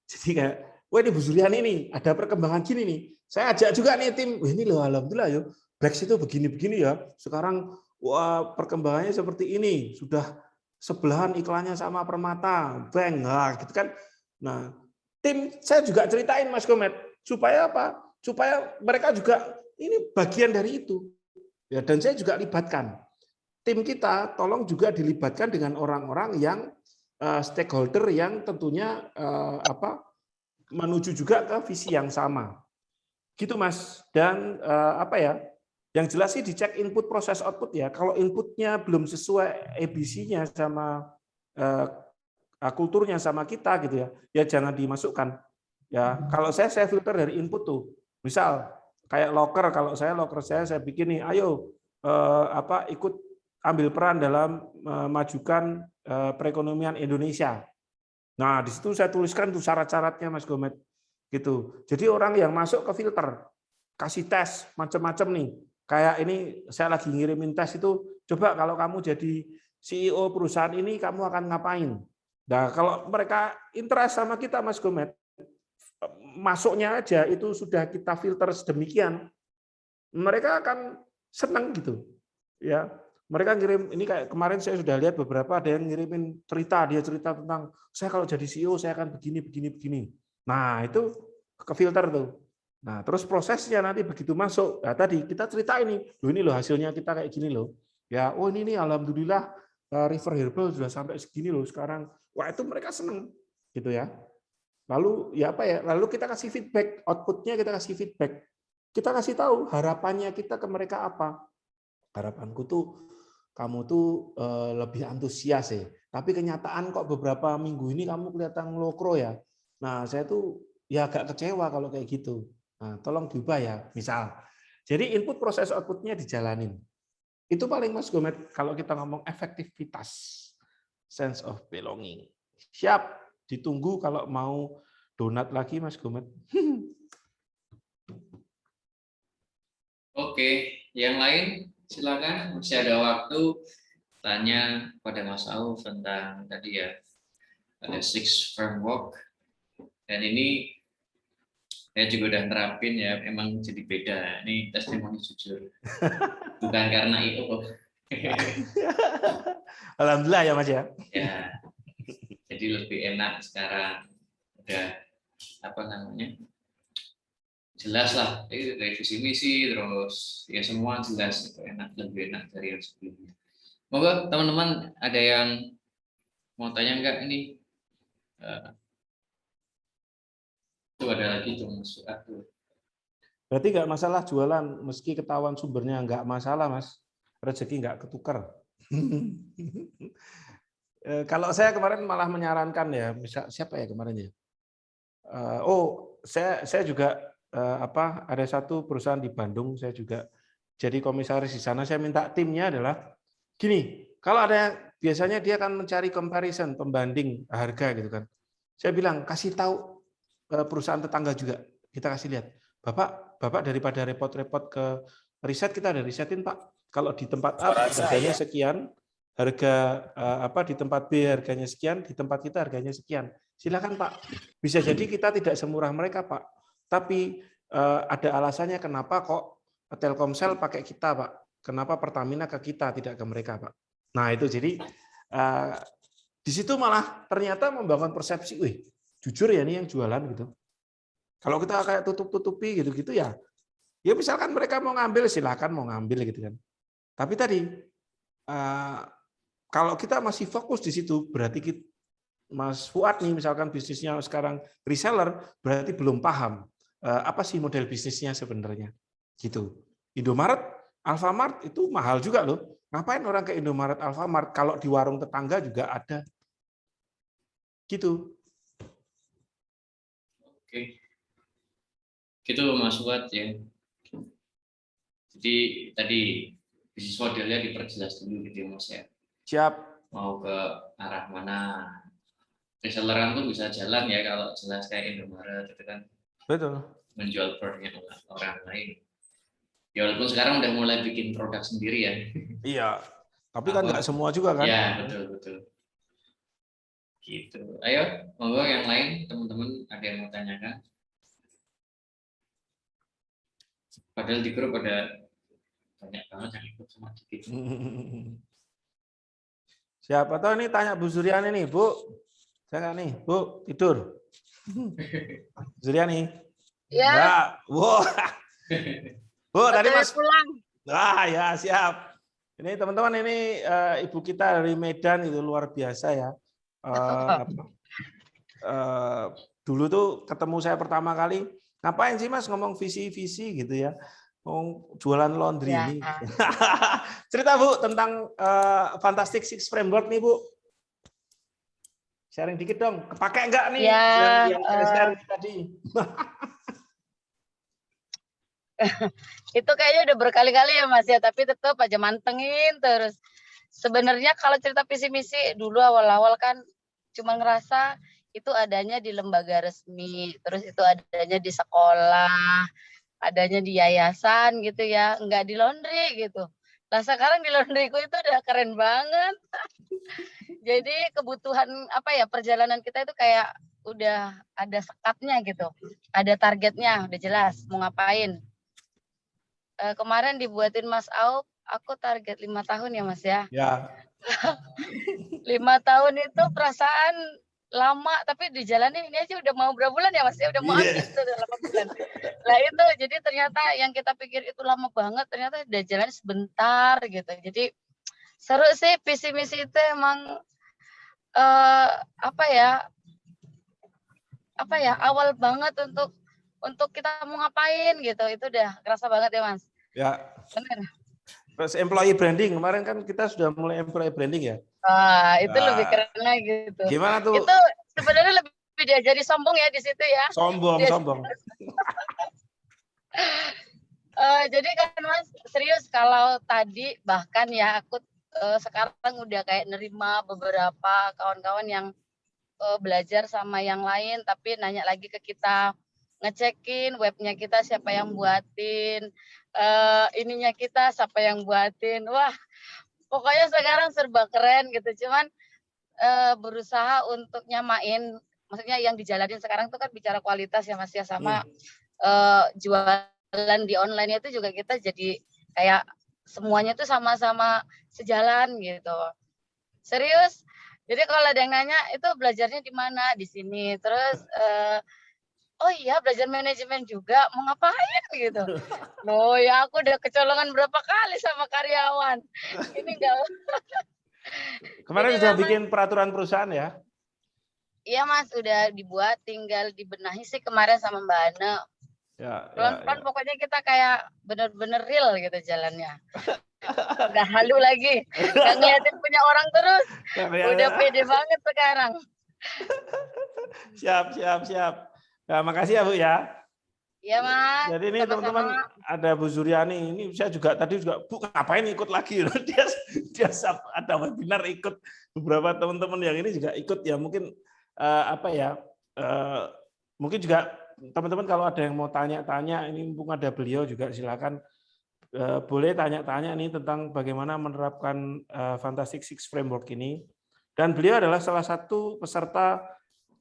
jadi kayak, wah ini Bu Suryani nih ada perkembangan gini nih, saya ajak juga nih tim, wah ini loh alhamdulillah yo, Blex itu begini-begini ya, sekarang wah perkembangannya seperti ini, sudah sebelahan iklannya sama Permata, Bank, nah, gitu kan. Nah, tim saya juga ceritain Mas Komet, supaya apa? Supaya mereka juga ini bagian dari itu. Ya, dan saya juga libatkan. Tim kita tolong juga dilibatkan dengan orang-orang yang stakeholder yang tentunya menuju juga ke visi yang sama. Gitu Mas. Dan yang jelas sih dicek input proses output ya. Kalau inputnya belum sesuai ABC-nya sama kulturnya sama kita gitu ya, ya jangan dimasukkan. Ya kalau saya filter dari input tuh. Misal kayak locker, kalau locker saya bikin nih, ayo ikut ambil peran dalam memajukan perekonomian Indonesia. Nah di situ saya tuliskan tuh syarat-syaratnya Mas Gomet gitu. Jadi orang yang masuk ke filter, kasih tes macam-macam nih. Kayak ini saya lagi ngirimin tes itu, coba kalau kamu jadi CEO perusahaan ini kamu akan ngapain? Nah, kalau mereka interest sama kita Mas Gomet, masuknya aja itu sudah kita filter sedemikian, mereka akan senang gitu. Ya, mereka ngirim, ini kayak kemarin saya sudah lihat beberapa ada yang ngirimin cerita, dia cerita tentang saya kalau jadi CEO saya akan begini. Nah, itu ke filter tuh. Nah, terus prosesnya nanti begitu masuk, nah tadi kita cerita ini loh hasilnya kita kayak gini loh. Ya, oh ini nih alhamdulillah River Herbal sudah sampai segini loh sekarang. Wah, itu mereka seneng gitu ya. Lalu ya lalu kita kasih feedback, outputnya kita kasih feedback. Kita kasih tahu harapannya kita ke mereka apa. Harapanku tuh kamu tuh lebih antusias ya. Tapi kenyataan kok beberapa minggu ini kamu kelihatan ngelokro ya. Nah, saya tuh ya agak kecewa kalau kayak gitu. Nah, tolong diubah ya, misal. Jadi input proses outputnya dijalanin. Itu paling Mas Gomet kalau kita ngomong efektivitas, sense of belonging. Siap, ditunggu kalau mau donat lagi Mas Gomet. Oke, yang lain silakan, masih ada waktu tanya pada Mas Auf tentang tadi ya, ada 6 framework, dan ini saya juga udah nerapin ya, emang jadi beda. Ini testimoni jujur, bukan karena itu kok. Alhamdulillah ya Mas ya. Ya, jadi lebih enak sekarang. Udah jelas lah, dari visi misi, terus ya semua jelas, itu enak, lebih enak dari yang sebelumnya. Moga teman-teman ada yang mau tanya enggak ini? Itu ada lagi tuh masuk aku. Berarti nggak masalah jualan, meski ketahuan sumbernya nggak masalah Mas, rezeki nggak ketukar. Kalau saya kemarin malah menyarankan ya, misal siapa ya kemarin ya? Saya juga ada satu perusahaan di Bandung, saya juga jadi komisaris di sana. Saya minta timnya adalah gini, kalau ada biasanya dia akan mencari comparison, pembanding harga gitu kan. Saya bilang, kasih tahu perusahaan tetangga juga. Kita kasih lihat. Bapak daripada repot-repot ke riset, kita ada risetin, Pak. Kalau di tempat A harganya sekian, harga di tempat B harganya sekian, di tempat kita harganya sekian. Silakan, Pak. Bisa jadi kita tidak semurah mereka, Pak. Tapi ada alasannya kenapa kok Telkomsel pakai kita, Pak. Kenapa Pertamina ke kita, tidak ke mereka, Pak. Nah, itu jadi di situ malah ternyata membangun persepsi, wih, jujur ya nih yang jualan gitu. Kalau kita kayak tutup-tutupi gitu-gitu ya misalkan mereka mau ngambil silakan mau ngambil gitu kan. Tapi tadi kalau kita masih fokus di situ berarti Mas Fuad nih misalkan bisnisnya sekarang reseller berarti belum paham apa sih model bisnisnya sebenarnya gitu. Indomaret, Alfamart itu mahal juga loh. Ngapain orang ke Indomaret, Alfamart kalau di warung tetangga juga ada. Gitu. Oke. Gitu Mas Fuad ya. Jadi tadi bisnis modelnya diperjelas dulu gitu ya Mas ya. Siap. Mau ke arah mana. Reselleran tuh bisa jalan ya kalau jelas kayak Indomaret itu kan. Betul. Menjual produknya orang lain. Ya walaupun sekarang udah mulai bikin produk sendiri ya. Iya. Tapi kan nggak semua juga kan. Ya betul. Gitu. Ayo, monggo yang lain teman-teman ada yang mau tanyakan. Padahal di grup ada banyak banget yang ikut sama dikit. Siapa tahu ini tanya Bu Suryani nih, Bu. Saya nggak nih, Bu, tidur. Suryani. Ya. Nah, wow. Bu, tadi Mas pulang. Wah, ya siap. Ini teman-teman ini ibu kita dari Medan itu luar biasa ya. Dulu tuh ketemu saya pertama kali, ngapain sih Mas ngomong visi-visi gitu ya. Jualan laundry Ya. ini. Cerita Bu tentang Fantastic Six Framework nih Bu. Sharing dikit dong. Kepake enggak nih Ya, yang saya share tadi? Itu kayaknya udah berkali-kali ya Mas ya, tapi tetap aja mantengin terus. Sebenarnya kalau cerita visi misi dulu awal-awal kan cuma ngerasa itu adanya di lembaga resmi, terus itu adanya di sekolah, adanya di yayasan gitu ya, enggak di laundry gitu. Nah sekarang di laundryku itu udah keren banget. Jadi kebutuhan perjalanan kita itu kayak udah ada sekatnya gitu, ada targetnya, udah jelas mau ngapain. Kemarin dibuatin Mas Aup, aku target 5 tahun ya Mas ya. Ya. 5 tahun itu perasaan lama, tapi dijalani ini aja udah mau berapa bulan ya Mas ya, udah mau habis tuh 8 bulan. Nah itu jadi ternyata yang kita pikir itu lama banget, ternyata udah jalan sebentar gitu. Jadi seru sih visi misi itu emang awal banget untuk kita mau ngapain gitu. Itu udah kerasa banget ya Mas. Ya. Benar. Terus employee branding, kemarin kan kita sudah mulai employee branding ya. Itu lebih keren lagi gitu. Gimana tuh? Itu sebenarnya lebih diajari sombong ya di situ ya. Sombong. Jadi kan Mas serius kalau tadi bahkan ya aku sekarang udah kayak nerima beberapa kawan-kawan yang belajar sama yang lain tapi nanya lagi ke kita, ngecekin webnya kita siapa yang buatin, ininya kita siapa yang buatin. Wah pokoknya sekarang serba keren gitu, cuman berusaha untuk nyamain, maksudnya yang dijalanin sekarang tuh kan bicara kualitas ya Mas ya, sama jualan di online itu juga kita jadi kayak semuanya tuh sama-sama sejalan gitu. Serius. Jadi kalau ada yang nanya itu belajarnya di mana? Di sini. Terus oh iya belajar manajemen juga, mau ngapain gitu. Loh ya aku udah kecolongan berapa kali sama karyawan. Ini enggak. Kemarin sudah bikin peraturan perusahaan ya? Iya Mas, udah dibuat, tinggal dibenahi sih kemarin sama Mbak Ane. Pelan-pelan pokoknya kita kayak bener-bener real gitu jalannya. Udah halu lagi, nggak ngeliatin punya orang terus. Udah pede banget sekarang. Siap. Nah, makasih ya Bu ya. Iya Mas. Jadi ini teman-teman ada Bu Suryani, ini saya juga tadi Bu ngapain ikut lagi? dia ada webinar ikut, beberapa teman-teman yang ini juga ikut ya mungkin mungkin juga teman-teman kalau ada yang mau tanya-tanya, ini mumpung ada beliau juga silakan boleh tanya-tanya nih tentang bagaimana menerapkan Fantastic Six Framework ini. Dan beliau adalah salah satu peserta,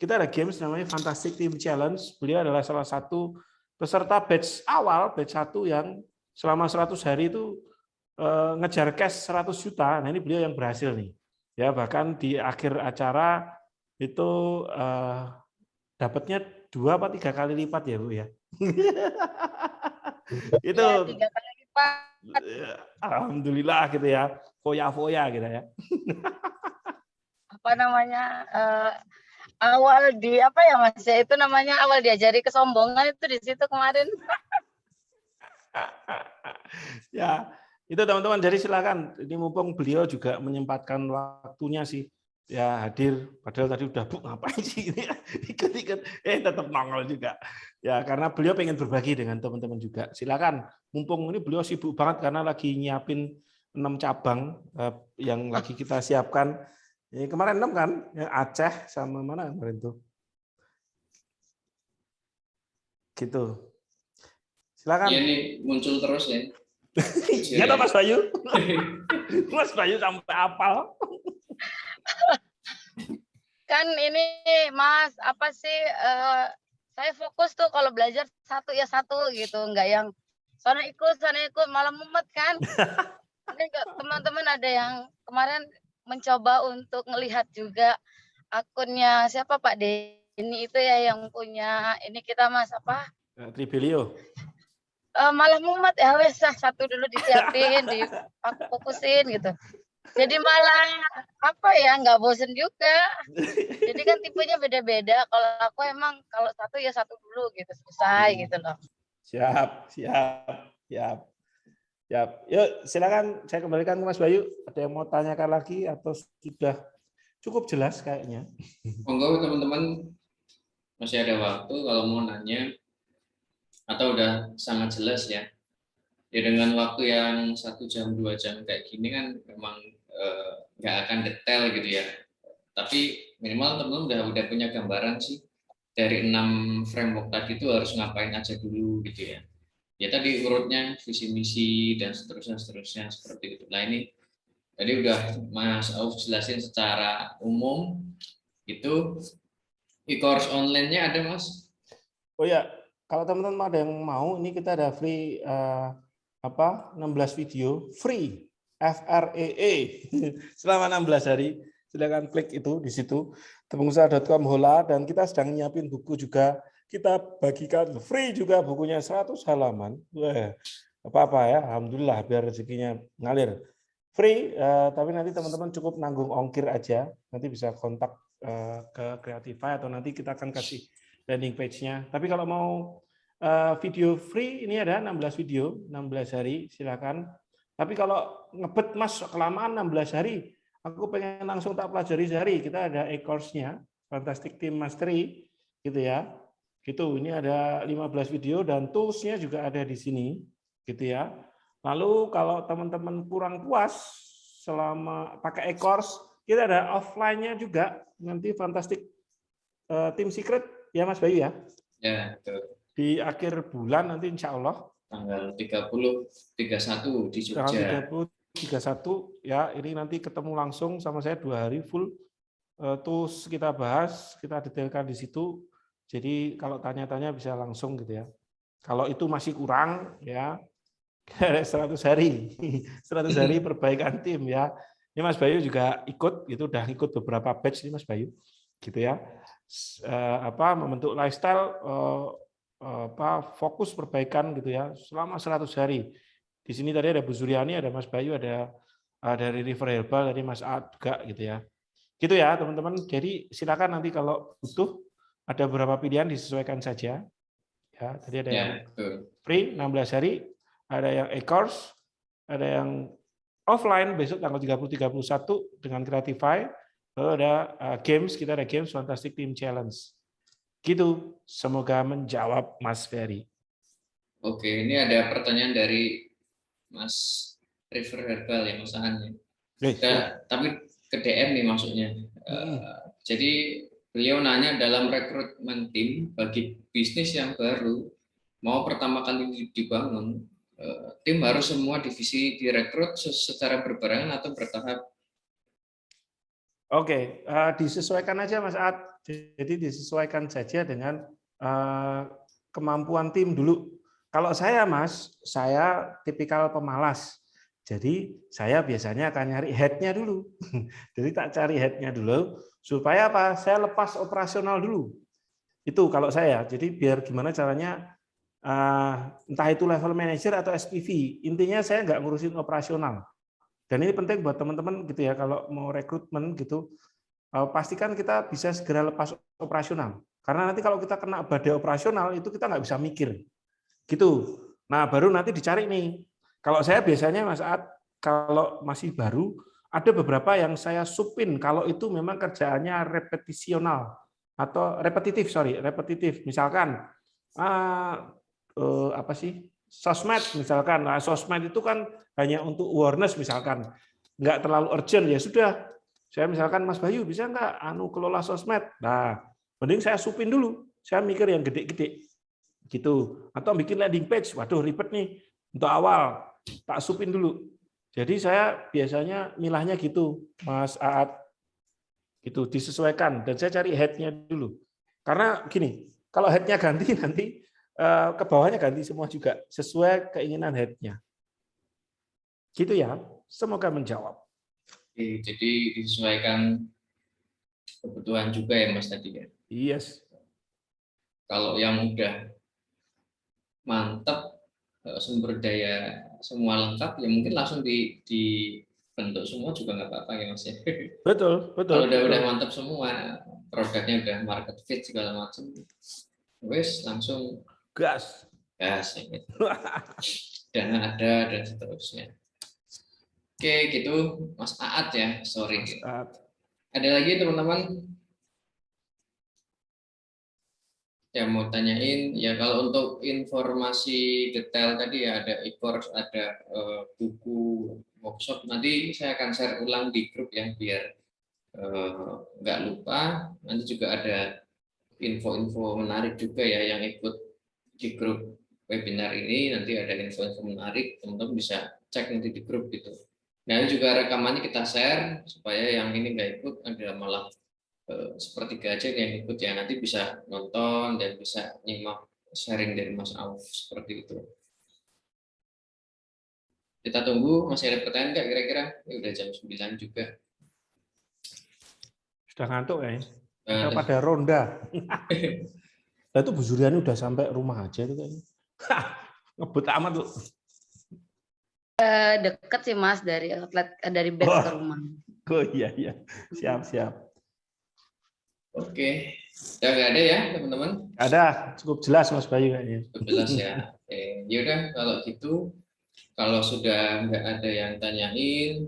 kita ada games namanya Fantastic Team Challenge. Beliau adalah salah satu peserta batch awal, batch 1 yang selama 100 hari itu ngejar cash 100 juta. Nah ini beliau yang berhasil nih. Ya bahkan di akhir acara itu dapatnya 2 atau 3 kali lipat ya Bu ya. Itu Ya, 3 kali lipat. alhamdulillah gitu ya. Foya-foya gitu ya. Apa namanya? Awal di apa ya Mas? Ya, itu namanya awal diajari kesombongan itu di situ kemarin. Ya, itu teman-teman. Jadi silakan. Ini mumpung beliau juga menyempatkan waktunya sih. Ya hadir. Padahal tadi udah ngapain sih ini ikut-ikut. Tetap nongol juga. Ya karena beliau pengen berbagi dengan teman-teman juga. Silakan. Mumpung ini beliau sibuk banget karena lagi nyiapin 6 cabang yang lagi kita siapkan. Ini kemarin 6 kan? Yang Aceh sama mana kemarin tuh? Gitu. Silakan. Iya nih muncul terus ya. Iya Mas Bayu. Mas Bayu sampai apal. Kan ini Mas, apa sih saya fokus tuh kalau belajar satu ya satu gitu, enggak yang sana ikut malah mumet kan. Ini teman-teman ada yang kemarin mencoba untuk ngelihat juga akunnya siapa Pak Denny itu ya yang punya ini kita Mas apa? Tribelio. Malah mumet ya wes satu dulu disiapin, aku fokusin gitu. Jadi malah apa ya nggak bosen juga. Jadi kan tipenya beda-beda. Kalau aku emang kalau satu ya satu dulu gitu selesai gitu loh. Siap. Yuk silakan saya kembalikan ke Mas Bayu. Ada yang mau tanyakan lagi atau sudah cukup jelas kayaknya? Monggo teman-teman masih ada waktu kalau mau nanya atau udah sangat jelas ya. Ya dengan waktu yang 1 jam 2 jam kayak gini kan memang nggak akan detail gitu ya. Tapi minimal teman-teman udah punya gambaran sih dari 6 framework tadi itu harus ngapain aja dulu gitu ya. Ya tadi urutnya visi misi dan seterusnya seperti itu. Nah ini tadi udah Mas Auf jelasin secara umum itu e-course online-nya ada Mas. Oh ya, kalau teman-teman ada yang mau, ini kita ada free 16 video free FREE selama 16 hari. Silakan klik itu di situ tepengusaha.com hola, dan kita sedang nyiapin buku juga. Kita bagikan free juga bukunya 100 halaman. Wah, apa-apa ya, alhamdulillah biar rezekinya ngalir. Free, tapi nanti teman-teman cukup nanggung ongkir aja. Nanti bisa kontak ke Creatify atau nanti kita akan kasih landing page-nya. Tapi kalau mau video free, ini ada 16 video, 16 hari, silakan. Tapi kalau ngebet Mas kelamaan 16 hari, aku pengen langsung tak pelajari sehari, kita ada e-course-nya, Fantastic Team Mastery, gitu ya. Gitu, ini ada 15 video dan tools-nya juga ada di sini, gitu ya. Lalu kalau teman-teman kurang puas selama pakai e-course, kita ada offline-nya juga, nanti Fantastic Team Secret, ya Mas Bayu ya? Ya, betul. Di akhir bulan nanti insya Allah. Tanggal 30, 31 di Jogja. Tanggal 30, 31, ya ini nanti ketemu langsung sama saya 2 hari full. Terus kita bahas, kita detailkan di situ. Jadi kalau tanya-tanya bisa langsung gitu ya. Kalau itu masih kurang, ya 100 hari, 100 hari perbaikan tim ya. Ini Mas Bayu juga ikut, itu udah ikut beberapa batch ini Mas Bayu, gitu ya. Membentuk lifestyle, fokus perbaikan gitu ya, selama 100 hari. Di sini tadi ada Bu Suryani, ada Mas Bayu, ada dari River Herbal, dari Mas Aad juga gitu ya. Gitu ya teman-teman. Jadi silakan nanti kalau butuh ada beberapa pilihan disesuaikan saja. Ya, tadi ada yang free 16 hari. Ada yang e-course, ada yang offline besok tanggal 30-31 dengan Creatify. Lalu ada games, kita ada games Fantastic Team Challenge. Gitu, semoga menjawab Mas Ferry. Oke, ini ada pertanyaan dari Mas River Herbal ya, Mas Aan ya. Tapi ke DM nih maksudnya. Jadi Beliau nanya dalam rekrutmen tim bagi bisnis yang baru mau pertama kali dibangun, tim harus semua divisi direkrut secara berbarengan atau bertahap? Oke, disesuaikan aja Mas Ad. Jadi disesuaikan saja dengan kemampuan tim dulu. Kalau saya Mas, saya tipikal pemalas. Jadi saya biasanya akan nyari head-nya dulu. Jadi tak cari head-nya dulu supaya apa? Saya lepas operasional dulu. Itu kalau saya. Jadi biar gimana caranya, entah itu level manager atau SPV. Intinya saya nggak ngurusin operasional. Dan ini penting buat teman-teman gitu ya, kalau mau rekrutmen gitu, pastikan kita bisa segera lepas operasional. Karena nanti kalau kita kena badai operasional itu kita nggak bisa mikir. Gitu. Nah, baru nanti dicari nih. Kalau saya biasanya Mas Ad, kalau masih baru, ada beberapa yang saya supin kalau itu memang kerjaannya repetisional atau repetitif. Misalkan apa sih? Sosmed misalkan. Nah, sosmed itu kan hanya untuk awareness misalkan. Nggak terlalu urgent ya sudah. Saya misalkan Mas Bayu bisa nggak kelola sosmed? Nah, mending saya supin dulu. Saya mikir yang gede-gede. Gitu. Atau bikin landing page. Waduh, ribet nih. Untuk awal tak supin dulu. Jadi saya biasanya milahnya gitu, Mas Aat. Gitu, disesuaikan dan saya cari head-nya dulu. Karena gini, kalau head-nya ganti nanti ke bawahnya ganti semua juga sesuai keinginan head-nya. Gitu ya. Semoga menjawab. Jadi disesuaikan kebutuhan juga ya Mas tadi ya. Yes. Kalau yang udah mantap, sumber daya semua lengkap, ya mungkin langsung dibentuk semua juga nggak apa-apa ya Mas ya. Betul. Kalau udah mantap semua, produknya udah market fit segala macam, wes langsung gas. ya, dana ada dan seterusnya. Oke, gitu Mas Aat ya, sorry. Mas Aat. Ada lagi teman-teman yang mau tanyain? Ya kalau untuk informasi detail tadi ya ada e-course, ada buku workshop, nanti saya akan share ulang di grup yang biar nggak lupa. Nanti juga ada info-info menarik juga ya yang ikut di grup webinar ini, nanti ada info-info menarik, teman-teman bisa cek nanti di grup gitu. Nah juga rekamannya kita share supaya yang ini nggak ikut, ada malah sepertiga aja yang ikut ya, nanti bisa nonton dan bisa nyimak sharing dari Mas Auf seperti itu. Kita tunggu, masih ada pertanyaan nggak kira-kira? Ya, udah jam 9 juga. Sudah ngantuk ya? Udah pada ronda. Nah, itu Bu Zuryani udah sampai rumah aja itu kayaknya. Ngebut amat tuh. Deket sih Mas dari base ke rumah. Oh iya. Siap. Oke, udah nggak ada ya teman-teman? Ada, cukup jelas Mas Bayu kayaknya. Cukup jelas ya. Oke, yaudah kalau gitu, kalau sudah nggak ada yang tanyain,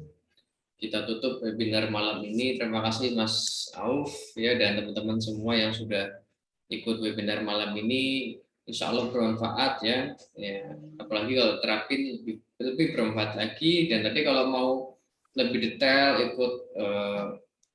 kita tutup webinar malam ini. Terima kasih Mas Auf ya dan teman-teman semua yang sudah ikut webinar malam ini. Insya Allah bermanfaat ya. Apalagi kalau terapin lebih bermanfaat lagi. Dan tadi kalau mau lebih detail ikut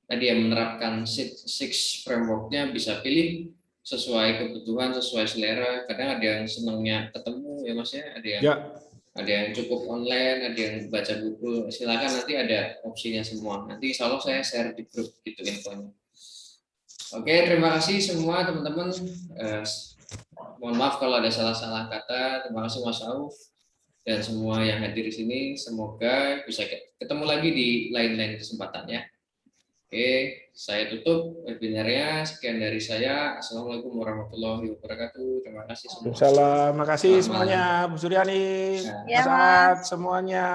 tadi yang menerapkan six framework-nya, bisa pilih sesuai kebutuhan, sesuai selera. Kadang ada yang senangnya ketemu ya Mas ya, ada yang cukup online, ada yang baca buku. Silakan, nanti ada opsinya semua. Nanti insya Allah saya share di grup gitu infonya. Oke, terima kasih semua teman-teman. Mohon maaf kalau ada salah-salah kata. Terima kasih Mas Auf dan semua yang hadir di sini. Semoga bisa ketemu lagi di lain-lain kesempatan ya. Oke, saya tutup webinarnya. Sekian dari saya. Assalamualaikum warahmatullahi wabarakatuh. Terima kasih semua. Terima kasih semuanya, Bu Zuryani, Mas Aat, semuanya.